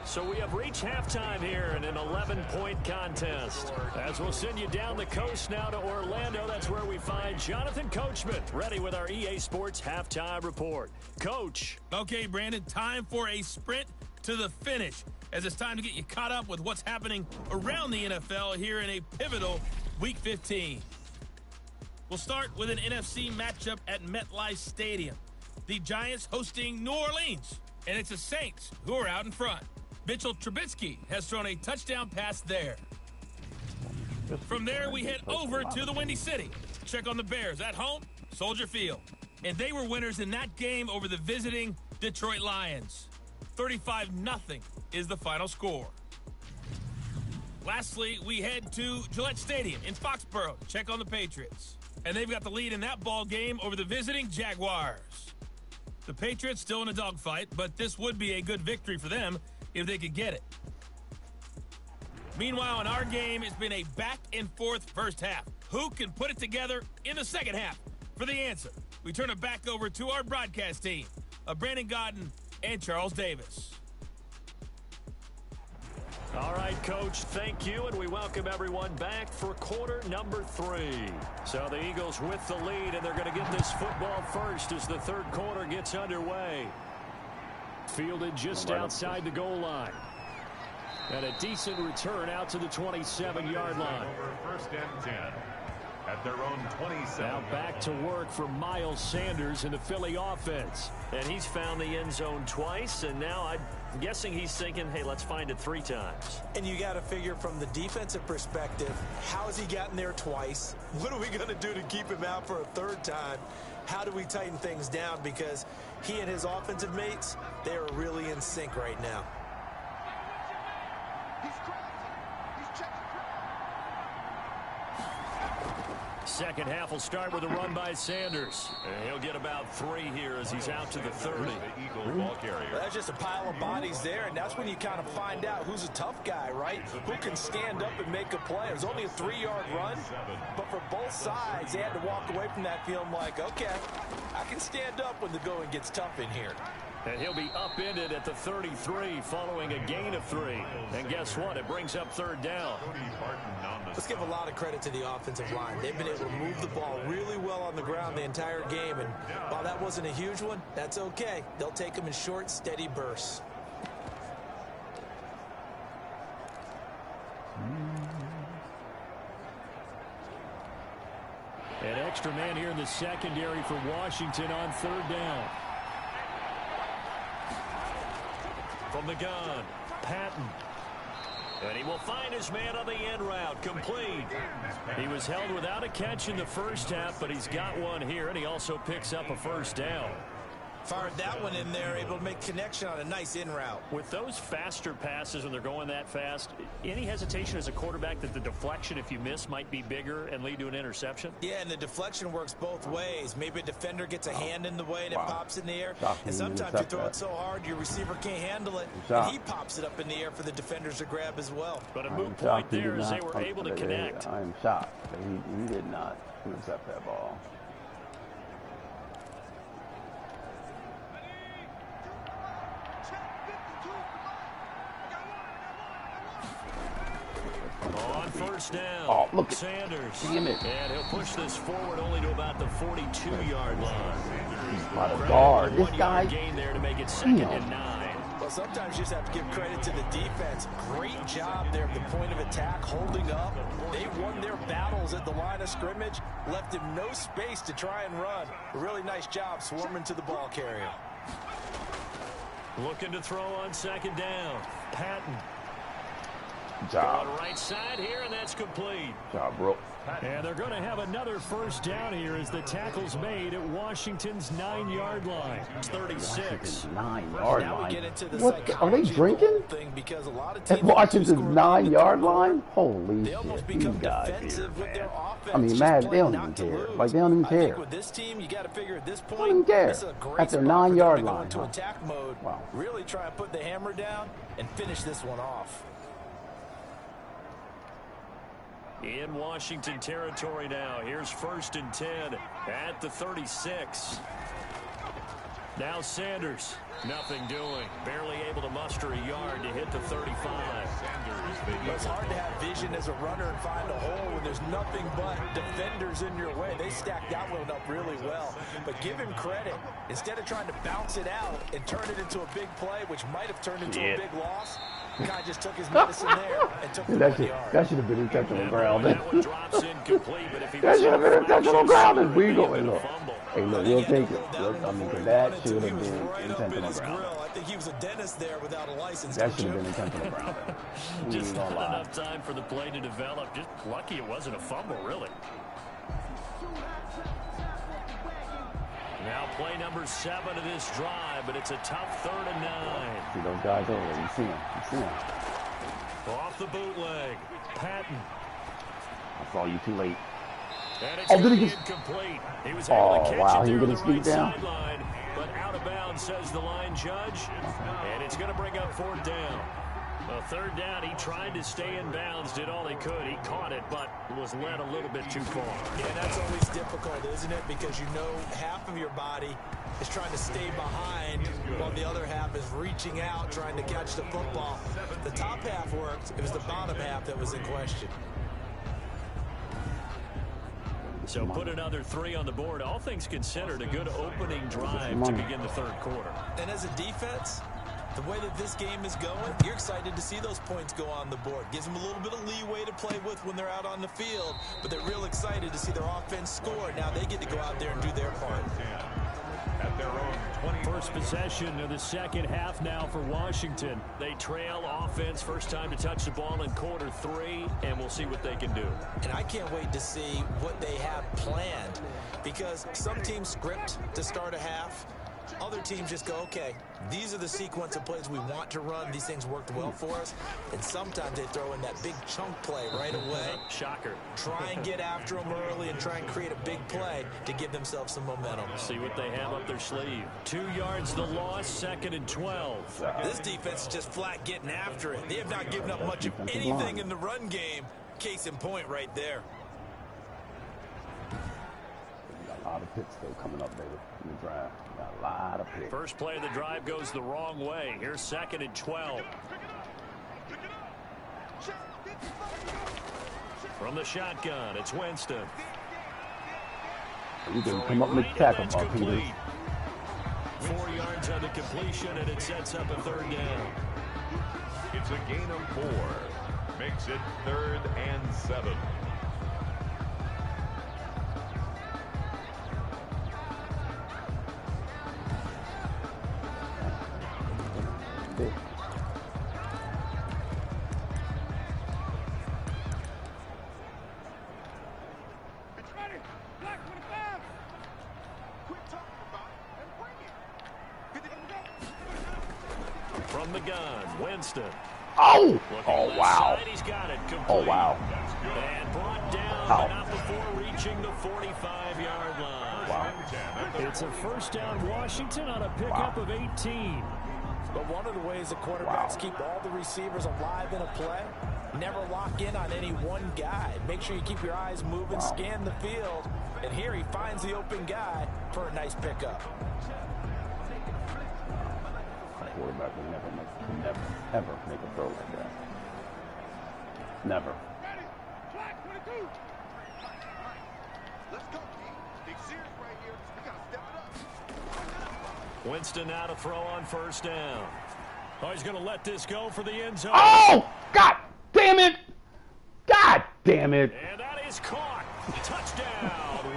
So we have reached halftime here in an 11-point contest. As we'll send you down the coast now to Orlando, that's where we find Jonathan Coachman, ready with our EA Sports Halftime Report. Coach. Okay, Brandon, time for a sprint to the finish, as it's time to get you caught up with what's happening around the NFL here in a pivotal Week 15. We'll start with an NFC matchup at MetLife Stadium. The Giants hosting New Orleans, and it's the Saints who are out in front. Mitchell Trubisky has thrown a touchdown pass there. From there, we head over to the Windy City. Check on the Bears at home, Soldier Field. And they were winners in that game over the visiting Detroit Lions. 35-0 is the final score. Lastly, we head to Gillette Stadium in Foxborough. Check on the Patriots. And they've got the lead in that ball game over the visiting Jaguars. The Patriots still in a dogfight, but this would be a good victory for them if they could get it. Meanwhile, in our game, it's been a back-and-forth first half. Who can put it together in the second half? For the answer, we turn it back over to our broadcast team of Brandon Gaudin and Charles Davis. All right, Coach, thank you, and we welcome everyone back for quarter number 3. So the Eagles with the lead, and they're going to get this football first as the third quarter gets underway. Fielded just outside the goal line. And a decent return out to the 27-yard line. First and 10 at their own 27. Now back to work for Miles Sanders in the Philly offense. And he's found the end zone twice, and now I'm guessing he's thinking, hey, let's find it 3 times. And you got to figure from the defensive perspective, how has he gotten there twice? What are we going to do to keep him out for a third time? How do we tighten things down? Because he and his offensive mates, they are really in sync right now. Second half will start with a run by Sanders. And he'll get about 3 here as he's out to the 30. The Eagle ball carrier. Well, that's just a pile of bodies there, and that's when you kind of find out who's a tough guy, right? Who can stand up and make a play. It was only a 3-yard run, but for both sides, they had to walk away from that feeling like, okay, I can stand up when the going gets tough in here. And he'll be upended at the 33 following a gain of 3. And guess what? It brings up third down. Let's give a lot of credit to the offensive line. They've been able to move the ball really well on the ground the entire game. And while that wasn't a huge one, that's okay. They'll take them in short, steady bursts. An extra man here in the secondary for Washington on third down. From the gun, Patton. And he will find his man on the end route, complete. He was held without a catch in the first half, but he's got one here, and he also picks up a first down. Fired that one in there, able to make connection on a nice in route. With those faster passes when they're going that fast, any hesitation as a quarterback that the deflection, if you miss, might be bigger and lead to an interception? Yeah, and the deflection works both ways. Maybe a defender gets a hand in the way and it pops in the air. And sometimes you throw it so hard your receiver can't handle it, and he pops it up in the air for the defenders to grab as well. But a moot point there as they were able to connect. I am shocked that he did not intercept that ball. On first down, look at Sanders. Damn it. And he'll push this forward only to about the 42-yard line. He's by the guard. This guy. Gain there to make it 2nd and 9. Well, sometimes you just have to give credit to the defense. Great job there at the point of attack, holding up. They won their battles at the line of scrimmage, left him no space to try and run. A really nice job swarming to the ball carrier. Looking to throw on 2nd down. Patton. Job. On right side here, and that's complete. Job, bro. And they're going to have another first down here as the tackle's made at Washington's 9-yard line. It's 36. 9-yard Now we line. get into the What? Are they drinking? thing because a lot of At teams Washington's 9-yard line? Holy they shit. almost These become guys defensive here, with their man. offense. I mean, just mad, they playing don't not even to care. lose. Like, they don't even I care. think with this team, you got to figure at this They point, don't even care. this is a great At their spot for them 9-yard to go line, into huh? attack mode. Wow. Really try and put the hammer down and finish this one off. In Washington territory now. Here's 1st and 10 at the 36. Now Sanders. Nothing doing. Barely able to muster a yard to hit the 35. It's hard to have vision as a runner and find a hole when there's nothing but defenders in your way. They stacked that one up really well. But give him credit. Instead of trying to bounce it out and turn it into a big play, which might have turned into a big loss, guy just took his medicine there and took the 1 yard. That should have been intentional ground. That one drops incomplete, but if he That should have been intentional ground. And we go. and And look. Hey, look, we'll take it. Look, I mean, 'cause that should have been intentional ground. I think he was a dentist there without a license. That should have been intentional ground. Just not enough time for the play to develop. Just lucky it wasn't a fumble, really. Now play number 7 of this drive, but it's a tough 3rd and 9. See those guys over there. You see them. You see them. Off the bootleg. Patton. I saw you too late. And it's Did he get... incomplete. He was able to catch wow, it he there on didn't the speed right down. sideline, but out of bounds, says the line judge. And it's going to bring up 4th down. A 3rd down, he tried to stay in bounds, did all he could. He caught it, but was led a little bit too far. Yeah, that's always difficult, isn't it? Because you know half of your body is trying to stay behind while the other half is reaching out, trying to catch the football. The top half worked. It was the bottom half that was in question. So put another 3 on the board. All things considered, a good opening drive to begin the 3rd quarter. And as a defense, the way that this game is going, you're excited to see those points go on the board. Gives them a little bit of leeway to play with when they're out on the field, but they're real excited to see their offense score. Now they get to go out there and do their part. At their own 20. First possession of the 2nd half now for Washington. They trail offense, first time to touch the ball in quarter 3, and we'll see what they can do. And I can't wait to see what they have planned, because some teams script to start a half. Other teams just go, okay, these are the sequence of plays we want to run. These things worked well for us. And sometimes they throw in that big chunk play right away. Shocker. Try and get after them early and try and create a big play to give themselves some momentum. See what they have up their sleeve. 2 yards the loss, 2nd and 12. This defense is just flat getting after it. They have not given up much of anything in the run game. Case in point right there. We got a lot of picks still coming up, baby, in the drive. We got a lot of picks. First play of the drive goes the wrong way. Here's 2nd and 12. From the shotgun, it's Winston. You can come up and make the tackle, That's Mark Peters. complete. 4 yards on the completion, and it sets up a 3rd down. It's a gain of 4. Makes it 3rd and 7. From the gun, Winston. Oh! Oh, wow. He's got it complete. Oh, wow. And brought down, but not before reaching the 45-yard line. Wow. It's a first down Washington on a pickup of 18. But one of the ways the quarterbacks keep all the receivers alive in a play, never lock in on any one guy. Make sure you keep your eyes moving, scan the field, and here he finds the open guy for a nice pickup. Quarterback will never, ever make a throw like that. Never. Winston now to throw on first down. Oh, he's going to let this go for the end zone. Oh! God damn it! God damn it! And that is caught. Touchdown,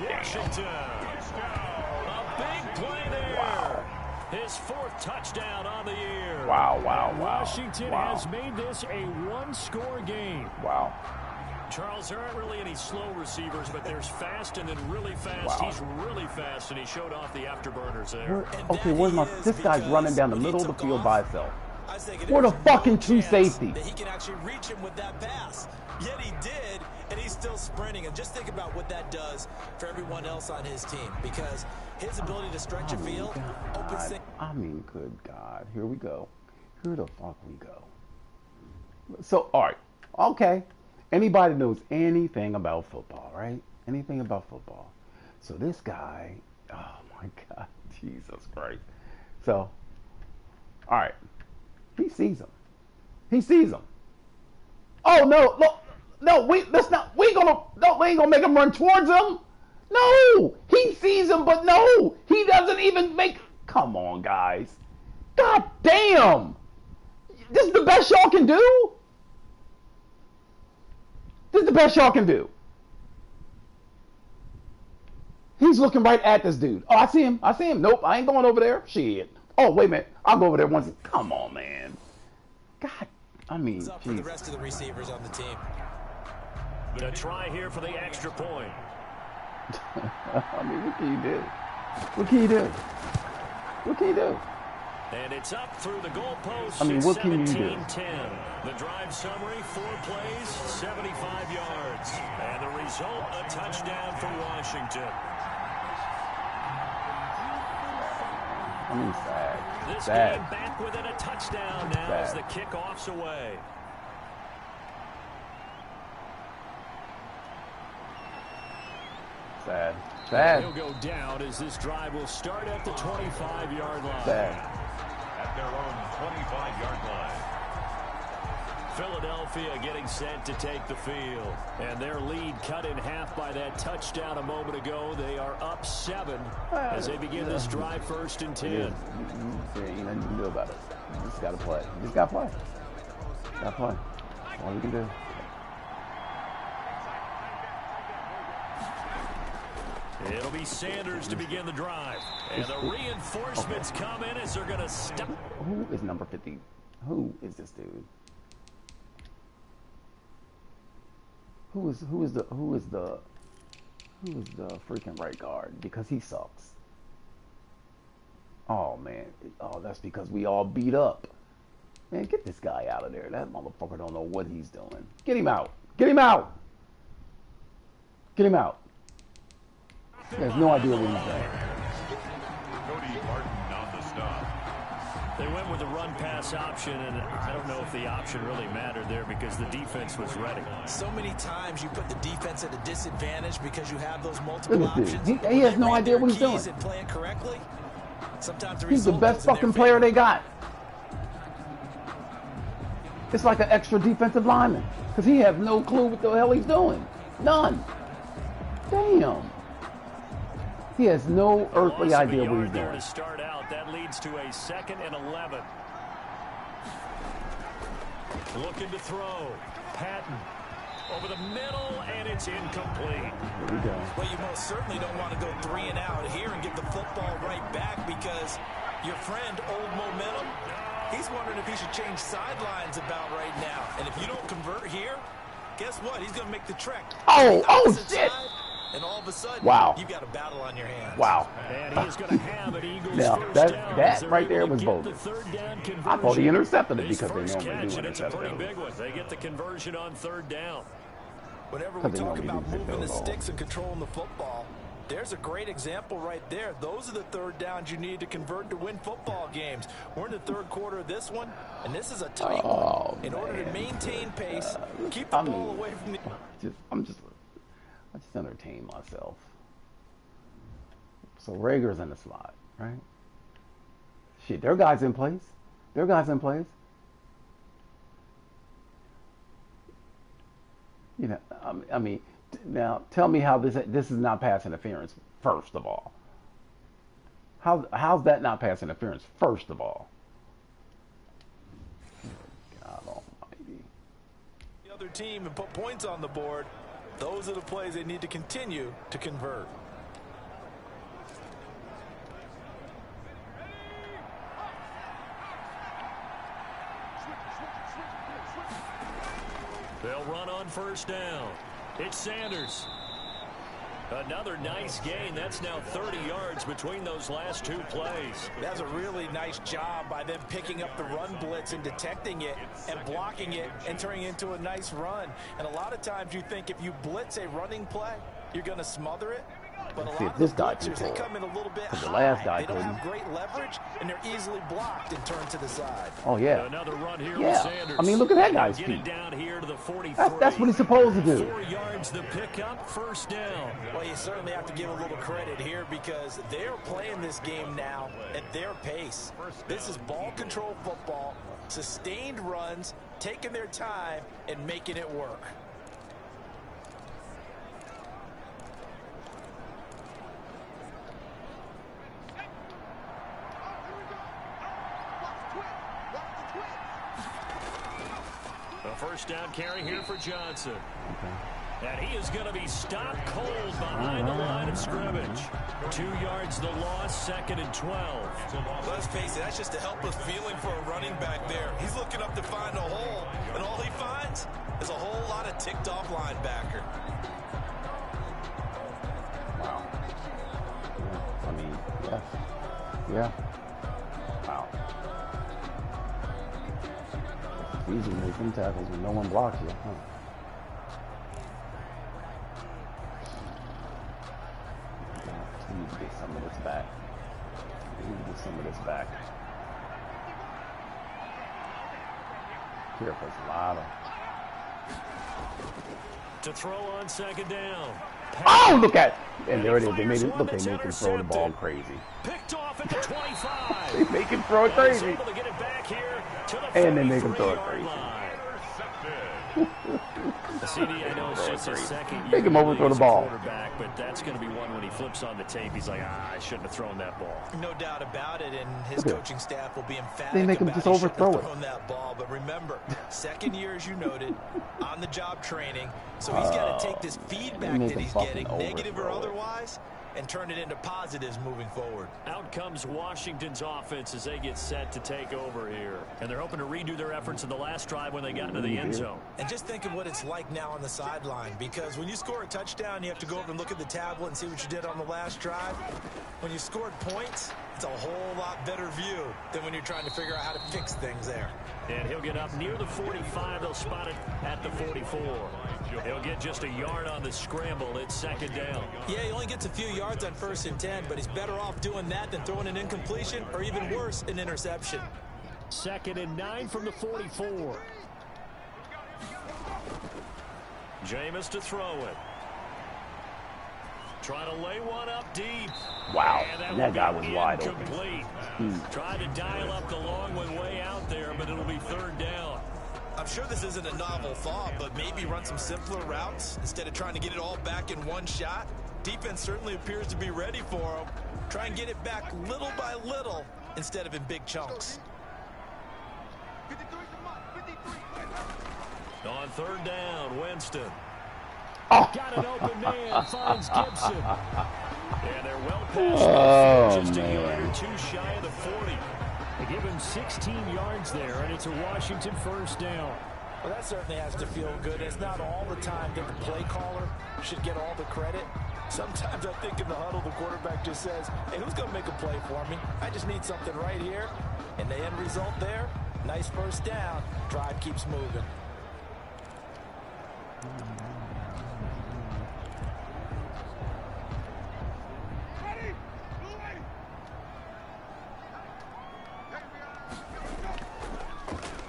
Washington. A big play there. Wow. His 4th touchdown on the year. Wow. Washington has made this a one-score game. Wow. Charles, there aren't really any slow receivers, but there's fast and then really fast. Wow. He's really fast, and he showed off the afterburners there. Okay, where's my... This guy's running down the middle of the field by himself. Where the fucking two safety? That he can actually reach him with that pass. Yet he did, and he's still sprinting. And just think about what that does for everyone else on his team, because his ability to stretch a field opens things. I mean, good God. Here we go. Here the fuck we go. So, all right. Okay. Anybody knows anything about football, right? Anything about football. So this guy, oh my God, Jesus Christ. So, all right. He sees him. He sees him. Oh no, we ain't gonna make him run towards him. No, he sees him, but no, he doesn't even make. Come on, guys. God damn. This is the best y'all can do. This is the best y'all can do. He's looking right at this dude. Oh, I see him. Nope, I ain't going over there. Shit. Oh, wait a minute. I'll go over there once. Come on, man. God, I mean, it's up for the rest of the receivers on the team. To try here for the extra point. I mean, what can you do? What can you do? What can you do? And it's up through the goalpost. I mean, what can you do? 17-10. The drive summary, 4 plays, 75 yards. And the result, a touchdown for Washington. I mean, sad. This sad. game back within a touchdown now as the kickoff's away. Sad. Sad. He'll go down as this drive will start at the 25-yard line. Sad. At their own 25-yard line. Philadelphia getting set to take the field. And their lead cut in half by that touchdown a moment ago. They are up 7 as they begin this drive 1st and 10. Ain't nothing you can do about it. You just got to play. You just got to play. Got to play. That's all you can do. It'll be Sanders to begin the drive. And the reinforcements come in as they're going to stop. Who is number 50? Who is this dude? Who is the freaking right guard? Because he sucks. Oh man. Oh, that's because we all beat up. Man, get this guy out of there. That motherfucker don't know what he's doing. Get him out. Get him out. Get him out. He has no idea what he's doing. Cody Barton on the stop. They went with the run-pass option, and I don't know if the option really mattered there because the defense was ready. So many times you put the defense at a disadvantage because you have those multiple options. He has no idea what he's doing. And play it correctly, sometimes he's the best fucking player they got. It's like an extra defensive lineman because he has no clue what the hell he's doing. None. Damn. He has no earthly idea what he's doing. To start out, that leads to a 2nd and 11. Looking to throw. Patton over the middle, and it's incomplete. Here we go. Well, you most certainly don't want to go 3 and out here and get the football right back because your friend, Old Momentum, he's wondering if he should change sidelines about right now. And if you don't convert here, guess what? He's going to make the trek. Oh, shit. and all of a sudden, you've got a battle on your hands. Wow. And he's going to have an Eagles Now, first that right there was bogus. I thought he intercepted it because His they normally do it's a pretty intercept big one. They get the conversion on third down. Whenever we talk about moving the sticks and controlling the football, there's a great example right there. Those are the third downs you need to convert to win football games. We're in the third quarter of this one, and this is a tight one. In order to maintain pace, keep the ball away from the... I just entertain myself. So Rager's in the slot, right? Shit, their guy's in place. Their guy's in place. You know, I mean, now tell me how this is not pass interference. First of all, how's that not pass interference? First of all, God Almighty. The other team and put points on the board. Those are the plays they need to continue to convert. They'll run on first down. It's Sanders. Another nice gain. That's now 30 yards between those last two plays. That's a really nice job by them picking up the run blitz and detecting it and blocking it and turning it into a nice run. And a lot of times you think if you blitz a running play, you're going to smother it. But a lot of the blitzers, they come in a little bit high. They don't have great leverage, and they're easily blocked and turned to the side. Oh, yeah. Another run here with Sanders. I mean, look at that guy's feet. Down here to the 43. That's what he's supposed to do. 4 yards the pickup, first down. Well, you certainly have to give a little credit here because they're playing this game now at their pace. This is ball control football, sustained runs, taking their time, and making it work. First down carry here for Johnson. And he is going to be stopped cold behind the line of scrimmage. 2 yards the loss, second and 12. Let's face it, that's just a helpless feeling for a running back there. He's looking up to find a hole, and all he finds is a whole lot of ticked-off linebacker. Wow. Yeah. I mean, yeah. Wow. It's easy to make them tackles when no one blocks you, huh? We need to get some of this back. We need to get some of this back. Here puts a lot of... To throw on second down. Oh, look at it. And there it is. They made it. Look, they make him throw the ball crazy. Picked off at the 25. They make him throw it crazy. And they make him throw it crazy. The CD, I know, it's just his second year. Make him overthrow the ball. But that's going to be one when he flips on the tape. He's like, I shouldn't have thrown that ball. No doubt about it, and his coaching staff will be emphatic. They make him just overthrow it. That ball, but remember, second year, as you noted, on the job training, so he's got to take this feedback that he's getting, negative or otherwise, and turn it into positives moving forward. Out comes Washington's offense as they get set to take over here. And they're hoping to redo their efforts in the last drive when they got into the end zone. And just think of what it's like now on the sideline, because when you score a touchdown, you have to go over and look at the tablet and see what you did on the last drive. When you scored points, it's a whole lot better view than when you're trying to figure out how to fix things there. And he'll get up near the 45. They'll spot it at the 44. He'll get just a yard on the scramble. It's second down. Yeah, he only gets a few yards on 1st and 10, but he's better off doing that than throwing an incompletion or even worse, an interception. 2nd and 9 from the 44. Jameis to throw it. Trying to lay one up deep. Wow, that guy was wide open. Trying to dial up the long one way out there, but it'll be third down. I'm sure this isn't a novel thought, but maybe run some simpler routes instead of trying to get it all back in one shot. Defense certainly appears to be ready for him. Try and get it back little by little instead of in big chunks. On third down, Winston. Oh. Got an open man, finds Gibson. And they're well past just a yard or two shy of the 40. They give him 16 yards there, and it's a Washington first down. Well, that certainly has to feel good. It's not all the time that the play caller should get all the credit. Sometimes I think in the huddle, the quarterback just says, hey, who's going to make a play for me? I just need something right here. And the end result there, nice first down. Drive keeps moving.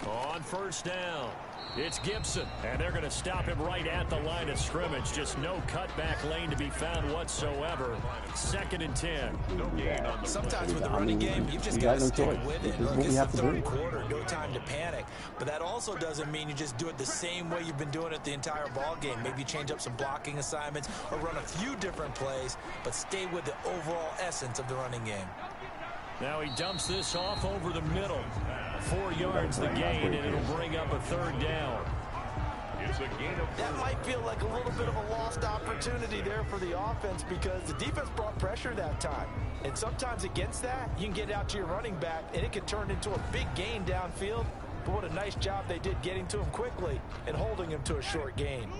On first down, it's Gibson, and they're going to stop him right at the line of scrimmage. Just no cutback lane to be found whatsoever. 2nd and 10. Sometimes with the running game, you've just got to stick with it. Look, it's the third quarter, no time to panic. But that also doesn't mean you just do it the same way you've been doing it the entire ball game. Maybe change up some blocking assignments or run a few different plays, but stay with the overall essence of the running game. Now he dumps this off over the middle. 4 yards the gain, and it'll bring up a 3rd down. That might feel like a little bit of a lost opportunity there for the offense because the defense brought pressure that time. And sometimes against that, you can get out to your running back, and it can turn into a big gain downfield. But what a nice job they did getting to him quickly and holding him to a short gain.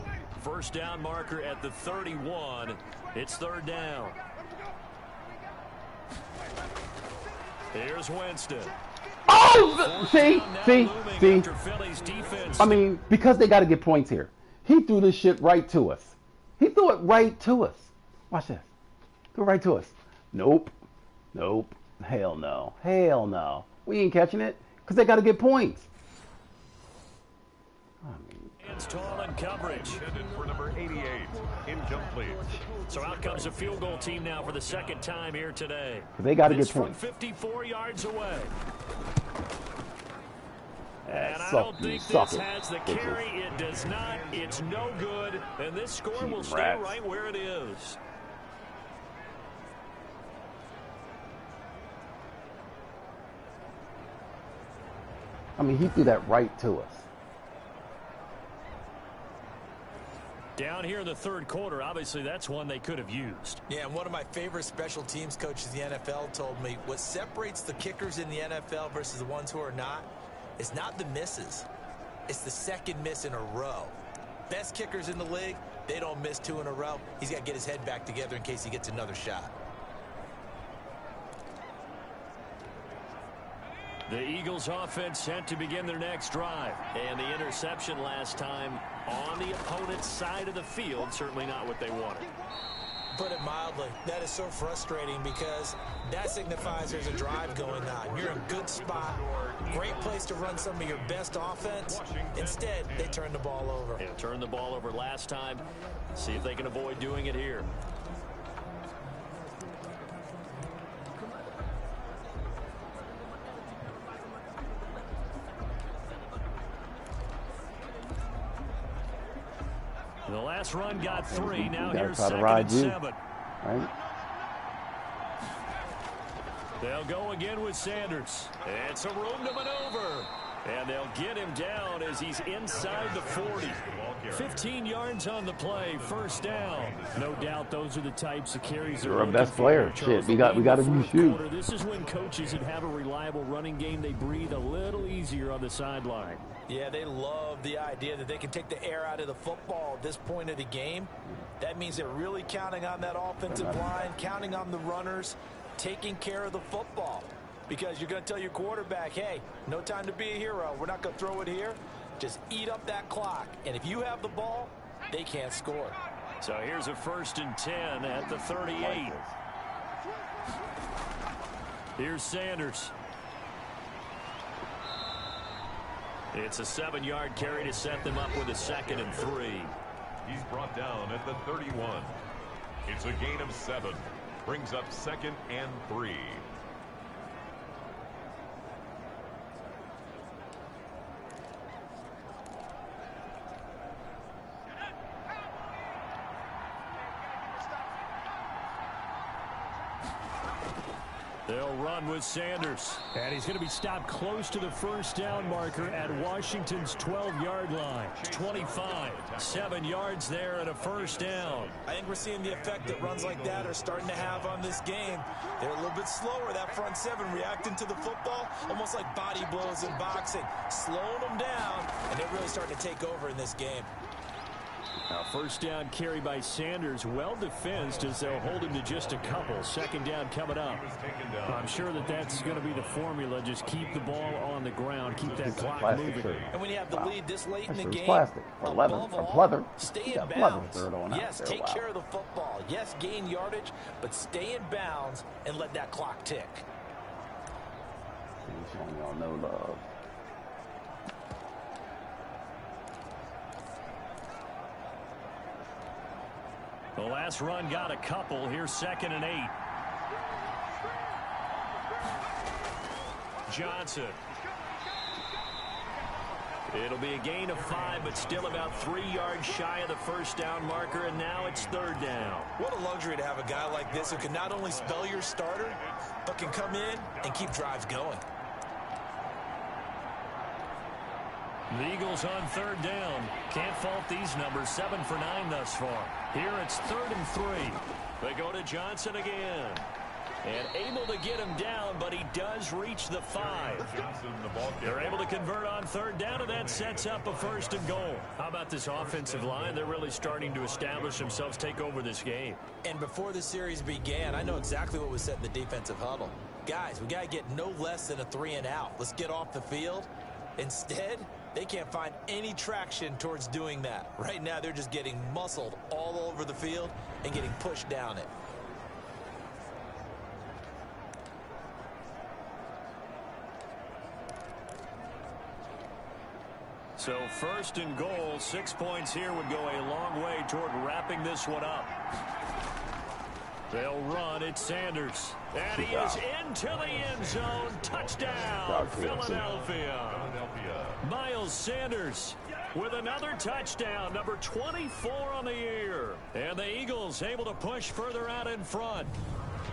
First down marker at the 31. It's 3rd down. Here's Winston. Oh, see. I mean, because they got to get points here. He threw this shit right to us. He threw it right to us. Watch this. Threw it right to us. Nope. Hell no. We ain't catching it because they got to get points. It's tall in coverage. For number 88, incomplete. So out comes a field goal team now for the 2nd time here today. They got to get points. From 54 yards away. And I don't don't think this has the carry. It does not. It's no good. And this score will stay right where it is. I mean, he threw that right to us. Down here in the 3rd quarter, obviously that's one they could have used. Yeah, and one of my favorite special teams coaches in the NFL told me what separates the kickers in the NFL versus the ones who are not is not the misses. It's the 2nd miss in a row. Best kickers in the league, they don't miss 2 in a row. He's got to get his head back together in case he gets another shot. The Eagles offense set to begin their next drive. And the interception last time on the opponent's side of the field, certainly not what they wanted. Put it mildly, that is so frustrating because that signifies there's a drive going on. You're in a good spot, great place to run some of your best offense. Instead, they turn the ball over. Yeah, turned the ball over last time. See if they can avoid doing it here. The last run got 3. Now here's 2nd and 7. Right? They'll go again with Sanders. And some room to maneuver. And they'll get him down as he's inside the 40. 15 yards on the play, 1st down. No doubt those are the types of carries that you're our best player. Shit, we got to use you. This is when coaches that have a reliable running game, they breathe a little easier on the sideline. Yeah, they love the idea that they can take the air out of the football at this point of the game. That means they're really counting on that offensive line, counting on the runners, taking care of the football. Because you're going to tell your quarterback, hey, no time to be a hero. We're not going to throw it here. Just eat up that clock. And if you have the ball, they can't score. So here's a 1st and 10 at the 38. Here's Sanders. It's a 7-yard carry to set them up with a 2nd and 3. He's brought down at the 31. It's a gain of 7. Brings up 2nd and 3. They'll run with Sanders. And he's going to be stopped close to the 1st down marker at Washington's 12-yard line. 25. 7 yards there and a 1st down. I think we're seeing the effect that runs like that are starting to have on this game. They're a little bit slower, that front 7, reacting to the football, almost like body blows in boxing. Slowing them down, and they're really starting to take over in this game. Now first down carry by Sanders, well defensed as they'll hold him to just a couple. Second down coming up. I'm sure that's going to be the formula. Just keep the ball on the ground, keep that clock moving. And when you have the lead this late in the game, plastic. above all, stay in bounds. Yes, take care of the football. Yes, gain yardage, but stay in bounds and let that clock tick. Showing y'all no love. The last run got a couple. Here's 2nd and 8. Johnson. It'll be a gain of 5, but still about 3 yards shy of the first down marker, and now it's 3rd down. What a luxury to have a guy like this who can not only spell your starter, but can come in and keep drives going. The Eagles on 3rd down. Can't fault these numbers. 7 for 9 thus far. Here it's 3rd and 3. They go to Johnson again. And able to get him down, but he does reach the 5. They're able to convert on 3rd down, and that sets up a 1st and goal. How about this offensive line? They're really starting to establish themselves, take over this game. And before the series began, I know exactly what was said in the defensive huddle. Guys, we got to get no less than a 3 and out. Let's get off the field. Instead, they can't find any traction towards doing that. Right now, they're just getting muscled all over the field and getting pushed down it. So 1st and goal, 6 points here would go a long way toward wrapping this one up. They'll run. It's Sanders. And he is into the end zone. Touchdown, Philadelphia. Miles Sanders with another touchdown, number 24 on the year. And the Eagles able to push further out in front.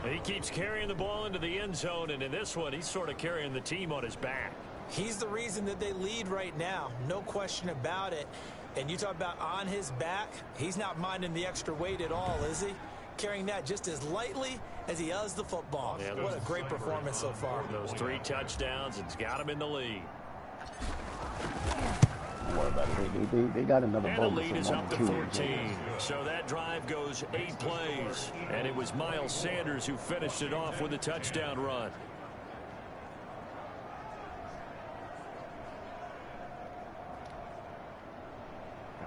He keeps carrying the ball into the end zone, and in this one, he's sort of carrying the team on his back. He's the reason that they lead right now. No question about it. And you talk about on his back, he's not minding the extra weight at all, is he? Carrying that just as lightly as he does the football. Yeah, what a great performance so far. Those 3 touchdowns, it's got him in the lead. They got another and the lead is up to 14. So that drive goes 8 plays. And it was Miles Sanders who finished it off with a touchdown run.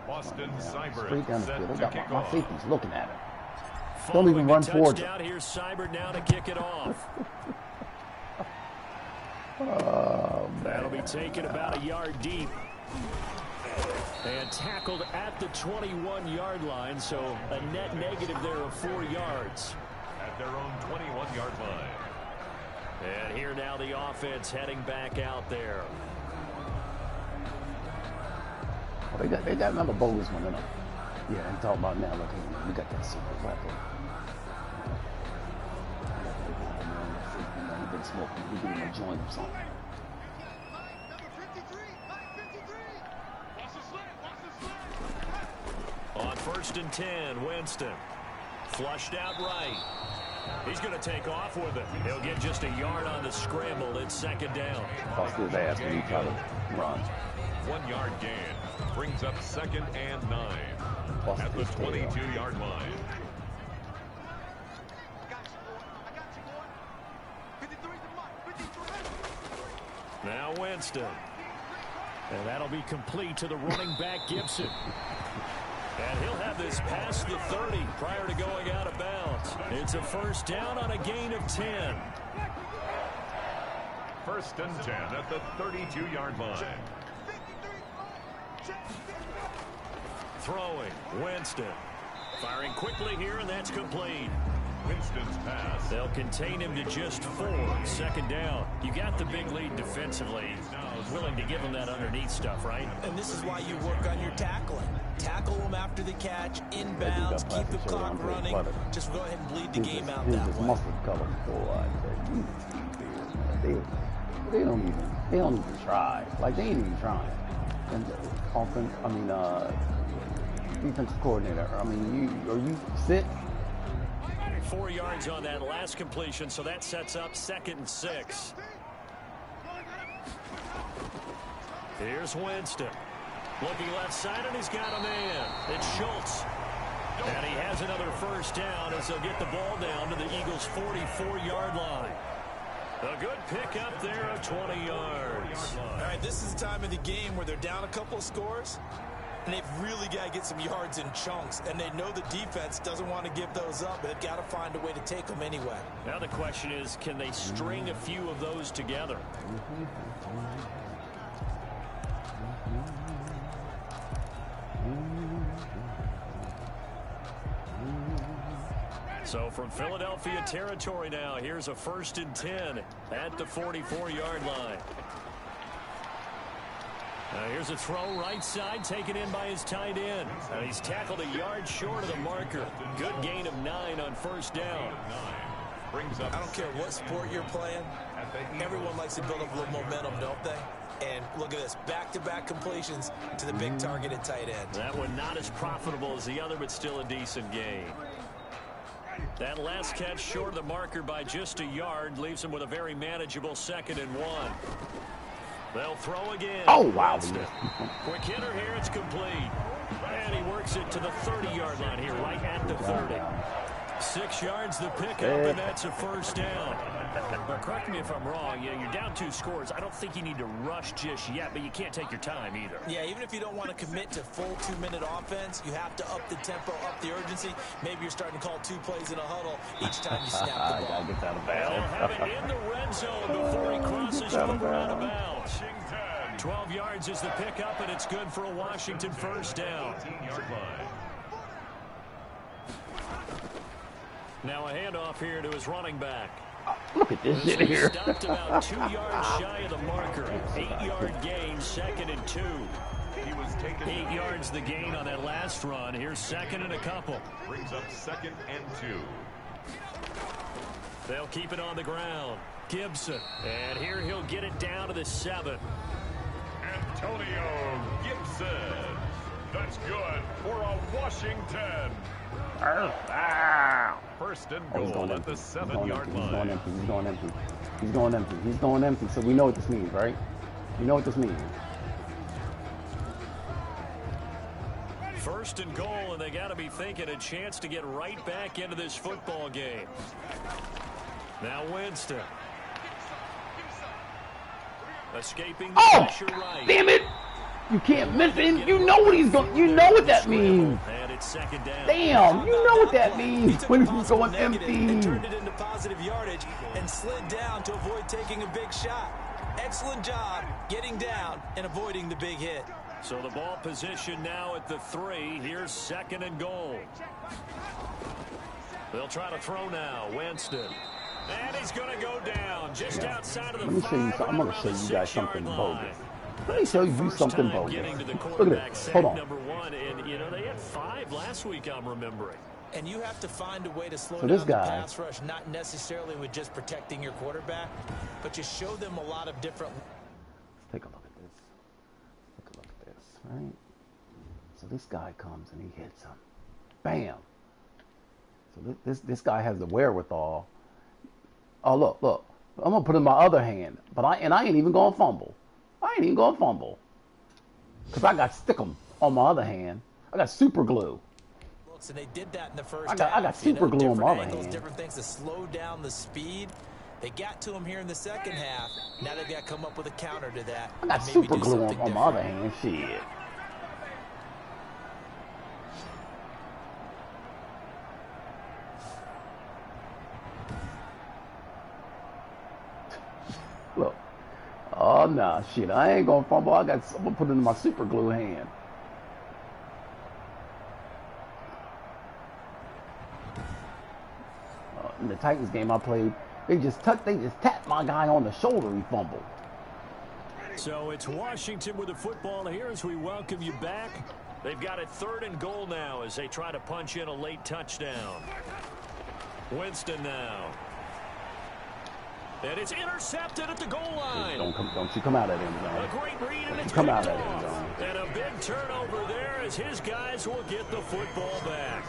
Boston Cyber straight down the field. They got my safety's looking at him. Following don't even run forward. Here's Cyber now to kick it off. Oh, that'll be taken about a yard deep. And tackled at the 21-yard line, so a net negative there of 4 yards. At their own 21-yard line. And here now the offense heading back out there. Well, they got another bogus one in them. Yeah, I'm talking about now. Look, we got that secret weapon. We've been smoking. We're getting a joint or something. On 1st and 10, Winston. Flushed out right. He's going to take off with it. He'll get just a yard on the scramble. It's 2nd down. Bust his ass when he tried to run. 1 yard gain. Brings up 2nd and 9. At the 22-yard line. Now Winston. And that'll be complete to the running back Gibson. And he'll have this past the 30 prior to going out of bounds. It's a 1st down on a gain of 10. 1st and 10 at the 32-yard line. Throwing, Winston. Firing quickly here, and that's complete. Winston's pass. They'll contain him to just 4. 2nd down. You got the big lead defensively. Willing to give him that underneath stuff, right? And this is why you work on your tackling. Tackle them after the catch, inbounds, keep the clock running. Just go ahead and bleed the game out that way. Muscle color they don't even try. Like, they ain't even trying. And defensive coordinator. I mean, you sit. 4 yards on that last completion, so that sets up 2nd and 6. Here's Winston. Looking left side, and he's got a man. It's Schultz. And he has another first down as they'll get the ball down to the Eagles' 44-yard line. A good pickup there of 20 yards. All right, this is the time of the game where they're down a couple of scores, and they've really got to get some yards in chunks, and they know the defense doesn't want to give those up, but they've got to find a way to take them anyway. Now the question is, can they string a few of those together? So from Philadelphia territory now, here's a 1st and 10 at the 44-yard line. Here's a throw right side, taken in by his tight end. He's tackled a yard short of the marker. Good gain of 9 on first down. I don't care what sport you're playing. Everyone likes to build up a little momentum, don't they? And look at this, back-to-back completions to the big targeted tight end. That one not as profitable as the other, but still a decent gain. That last catch short of the marker by just a yard leaves him with a very manageable 2nd and 1. They'll throw again. Oh, wow. Quick hitter here, it's complete. And he works it to the 30-yard line here, right at the 30. 6 yards the pickup, and that's a first down. But correct me if I'm wrong, you're down 2 scores. I don't think you need to rush just yet, but you can't take your time either. Yeah, even if you don't want to commit to full 2-minute offense, you have to up the tempo, up the urgency. Maybe you're starting to call 2 plays in a huddle each time you snap the ball. They'll have it in the red zone before he crosses over out of bounds. 12 yards is the pickup, and it's good for a Washington first down. Now a handoff here to his running back. Look at this shit here. Stopped about 2 yards shy of the marker. 8-yard gain, 2nd and 2. 8 yards the gain on that last run. Here's 2nd and a couple. Brings up 2nd and 2. They'll keep it on the ground. Gibson. And here he'll get it down to the 7. Antonio Gibson. That's good for a Washington. 1st and goal at the 7-yard line. He's going empty. He's going empty. He's going empty. So we know what this means, right? You know what this means. 1st and goal, and they got to be thinking a chance to get right back into this football game. Now Winston. Escaping the pressure right. Damn it! You can't miss him. You know what he's going. You know what that means. And it's 2nd down. Damn! You know what that means when he's going empty. And turned it into positive yardage and slid down to avoid taking a big shot. Excellent job getting down and avoiding the big hit. So the ball position now at the 3. Here's 2nd and goal. They'll try to throw now. Winston. And he's going to go down just outside of the 5. I'm going to show you guys something bogus. Let me show you something bogus. Look at this. Hold on. Number 1, and you know they had 5 last week, I'm remembering. And you have to find a way to slow down the pass rush, not necessarily with just protecting your quarterback, but you show them a lot of different. Let's take a look at this. Take a look at this, right? So this guy comes and he hits him. Bam. So this guy has the wherewithal. Oh, look. I'm going to put it in my other hand, but I ain't even going to fumble. I ain't even going to fumble. Because I got stickum on my other hand. I got super glue. And they did that in the first half. I got super glue on my other hand. Different things to slow down the speed. They got to him here in the second half. Now they've got to come up with a counter to that. I got super glue on my other hand. Shit. Look. Oh, nah, shit. I ain't going to fumble. I'm going to put it in my super glue hand. In the Titans game I played, they just tapped my guy on the shoulder. He fumbled. So it's Washington with the football here as we welcome you back. They've got it 3rd and goal now as they try to punch in a late touchdown. Winston now. And it's intercepted at the goal line. Don't you come out of that end zone. A great read, and it's come out picked of that end off. zone. And a big turnover there as his guys will get the football back.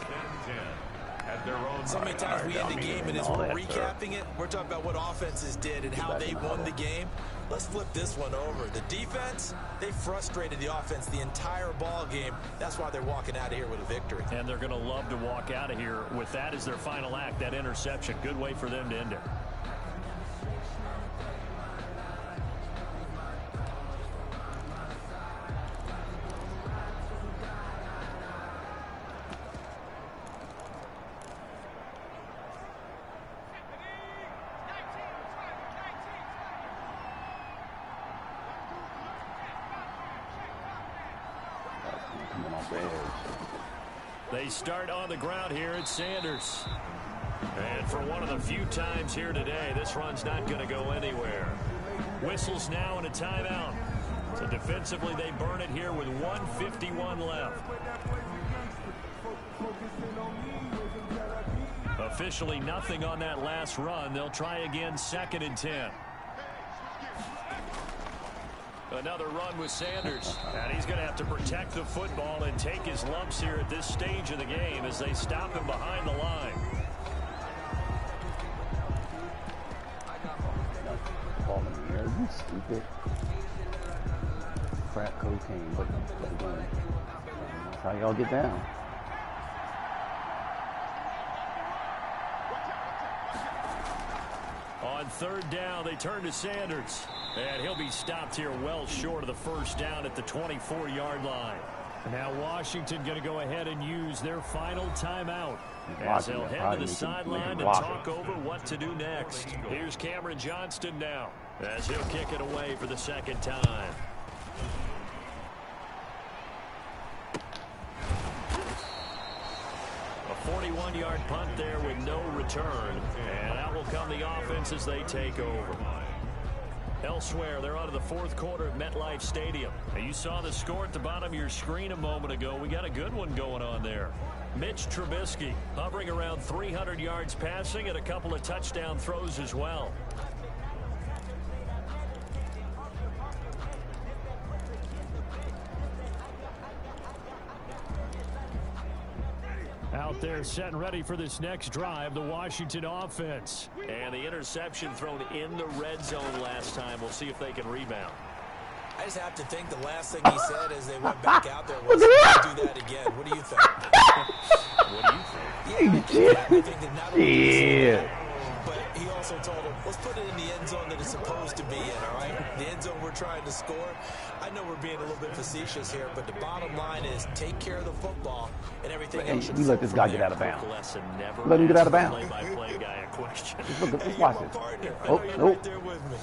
So many times we end the game, and as we're recapping it, we're talking about what offenses did and how they won the game. Let's flip this one over. The defense, they frustrated the offense the entire ball game. That's why they're walking out of here with a victory. And they're going to love to walk out of here with that as their final act, that interception. Good way for them to end it. They start on the ground here at Sanders. And for one of the few times here today, this run's not going to go anywhere. Whistles now and a timeout. So defensively, they burn it here with 1:51 left. Officially nothing on that last run. They'll try again, 2nd and 10. Another run with Sanders. And he's going to have to protect the football and take his lumps here at this stage of the game as they stop him behind the line. Ball in the air, you stupid. Crack cocaine, but again, that's how y'all get down. On 3rd down, they turn to Sanders. And he'll be stopped here well short of the 1st down at the 24-yard line. Now Washington going to go ahead and use their final timeout as they'll head to the sideline to talk over what to do next. Here's Cameron Johnston now as he'll kick it away for the 2nd time. A 41-yard punt there with no return. And out will come the offense as they take over. Elsewhere, they're on to the 4th quarter at MetLife Stadium. And you saw the score at the bottom of your screen a moment ago. We got a good one going on there. Mitch Trubisky hovering around 300 yards passing and a couple of touchdown throws as well. Out there set and ready for this next drive, the Washington offense. And the interception thrown in the red zone last time. We'll see if they can rebound. I just have to think the last thing he said as they went back out there was, do that again. What do you think? What do you think? I think that not only did he say that, but he also told him, let's put it in the end zone that it's supposed to be in, all right? The end zone we're trying to score. I know we're being a little bit facetious here, but the bottom line is take care of the football and everything else. You let this guy get out of bounds. Never let him get out of bounds. Play-by-play guy a question. Let's watch it. Oh, nope. Right there with me.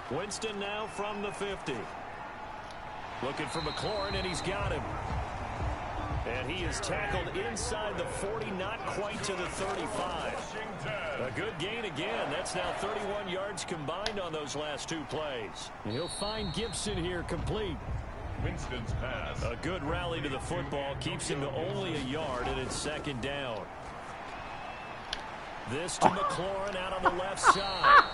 Winston now from the 50. Looking for McLaurin, and he's got him. And he is tackled inside the 40, not quite to the 35. A good gain again. That's now 31 yards combined on those last 2 plays. And he'll find Gibson here complete. Winston's pass. A good rally to the football keeps him to only a yard, and it's 2nd down. This to McLaurin out on the left side.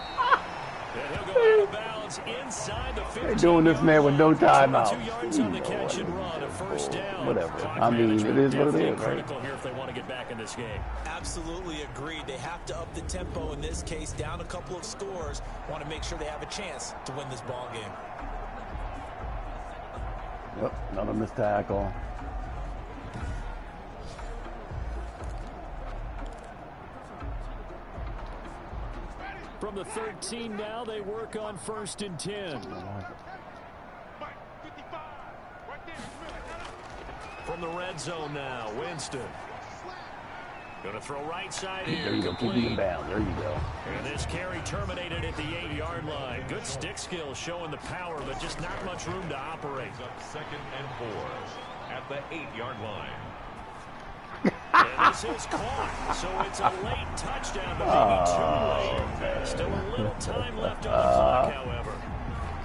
And he'll go out of bounds inside the 15. They're doing this man with no timeout. 2 yards on the catch and run, a 1st down. Whatever. I mean, it is what it is, right? Critical here if they want to get back in this game. Absolutely agreed. They have to up the tempo in this case, down a couple of scores. Want to make sure they have a chance to win this ball game. Yep, another missed tackle. From the 13 now, they work on 1st and 10. From the red zone now, Winston. Going to throw right side here. There you go, keep him down. There you go. And this carry terminated at the 8-yard line. Good stick skills showing the power, but just not much room to operate. Up 2nd and 4 at the 8-yard line. And this is caught, so it's a late touchdown, but maybe too late. Still a little time left on the clock, however.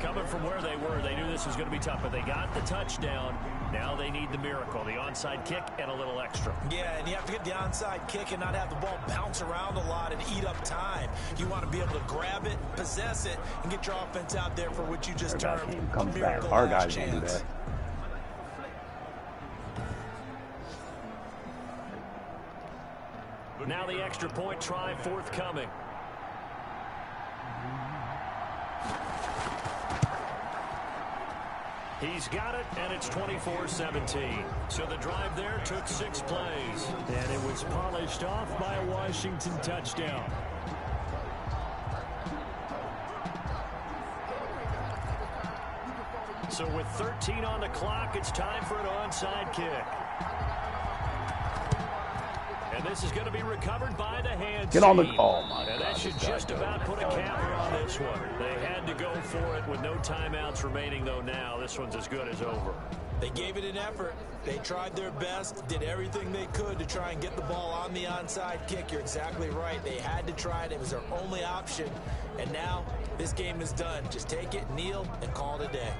Coming from where they were, they knew this was going to be tough, but they got the touchdown. Now they need the miracle, the onside kick and a little extra. Yeah, and you have to get the onside kick and not have the ball bounce around a lot and eat up time. You want to be able to grab it, possess it, and get your offense out there for what you just termed a miracle last chance. Now the extra point try forthcoming. He's got it, and it's 24-17. So the drive there took 6 plays. And it was polished off by a Washington touchdown. So with 13 on the clock, it's time for an onside kick. And this is going to be recovered by the hands. Get on the... Oh, my God. And that should just about put a capper on this one. They had to go for it with no timeouts remaining, though now. This one's as good as over. They gave it an effort. They tried their best, did everything they could to try and get the ball on the onside kick. You're exactly right. They had to try it. It was their only option. And now this game is done. Just take it, kneel, and call it a day.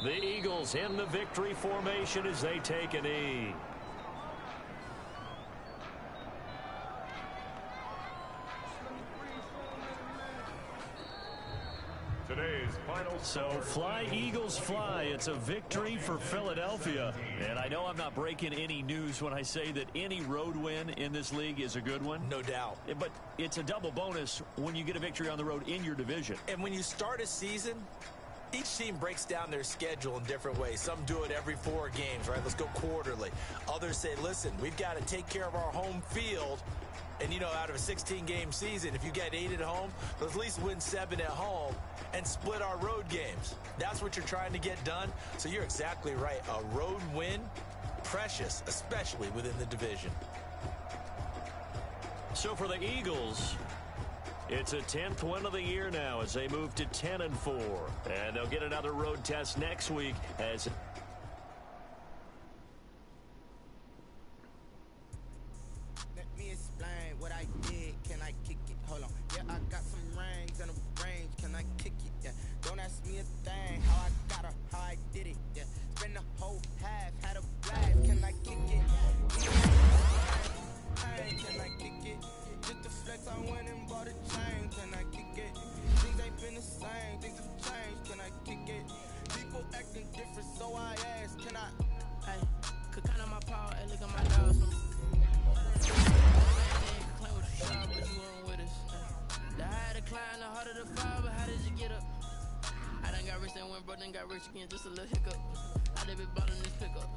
The Eagles in the victory formation as they take a knee. Today's final. So fly, Eagles, fly. It's a victory for Philadelphia. And I know I'm not breaking any news when I say that any road win in this league is a good one. No doubt. But it's a double bonus when you get a victory on the road in your division. And when you start a season, each team breaks down their schedule in different ways. Some do it every 4 games, right? Let's go quarterly. Others say, listen, we've got to take care of our home field. And, you know, out of a 16-game season, if you get 8 at home, let's at least win 7 at home and split our road games. That's what you're trying to get done. So you're exactly right. A road win, precious, especially within the division. So for the Eagles, it's a 10th win of the year now as they move to 10-4. And they'll get another road test next week as... Let me explain what I did. Can I kick it? Hold on. Yeah, I got some rings and a range. Can I kick it? Yeah. Don't ask me a thing. How I got her, how I did it. Yeah. Spend the whole half, had a blast. Can I kick it? Can I kick it? Just to flex, I went and bought a chain. Can I kick it? Things ain't been the same. Things have changed. Can I kick it? People acting different, so I asked. Can I? Hey, could count on my power. Hey, look at my dogs. Claim what you saw, but you weren't with us. The higher the climb, the harder the fall. But how did you get up? I done got rich and went broke, then got rich again. Just a little hiccup. I done been ballin' this pickup.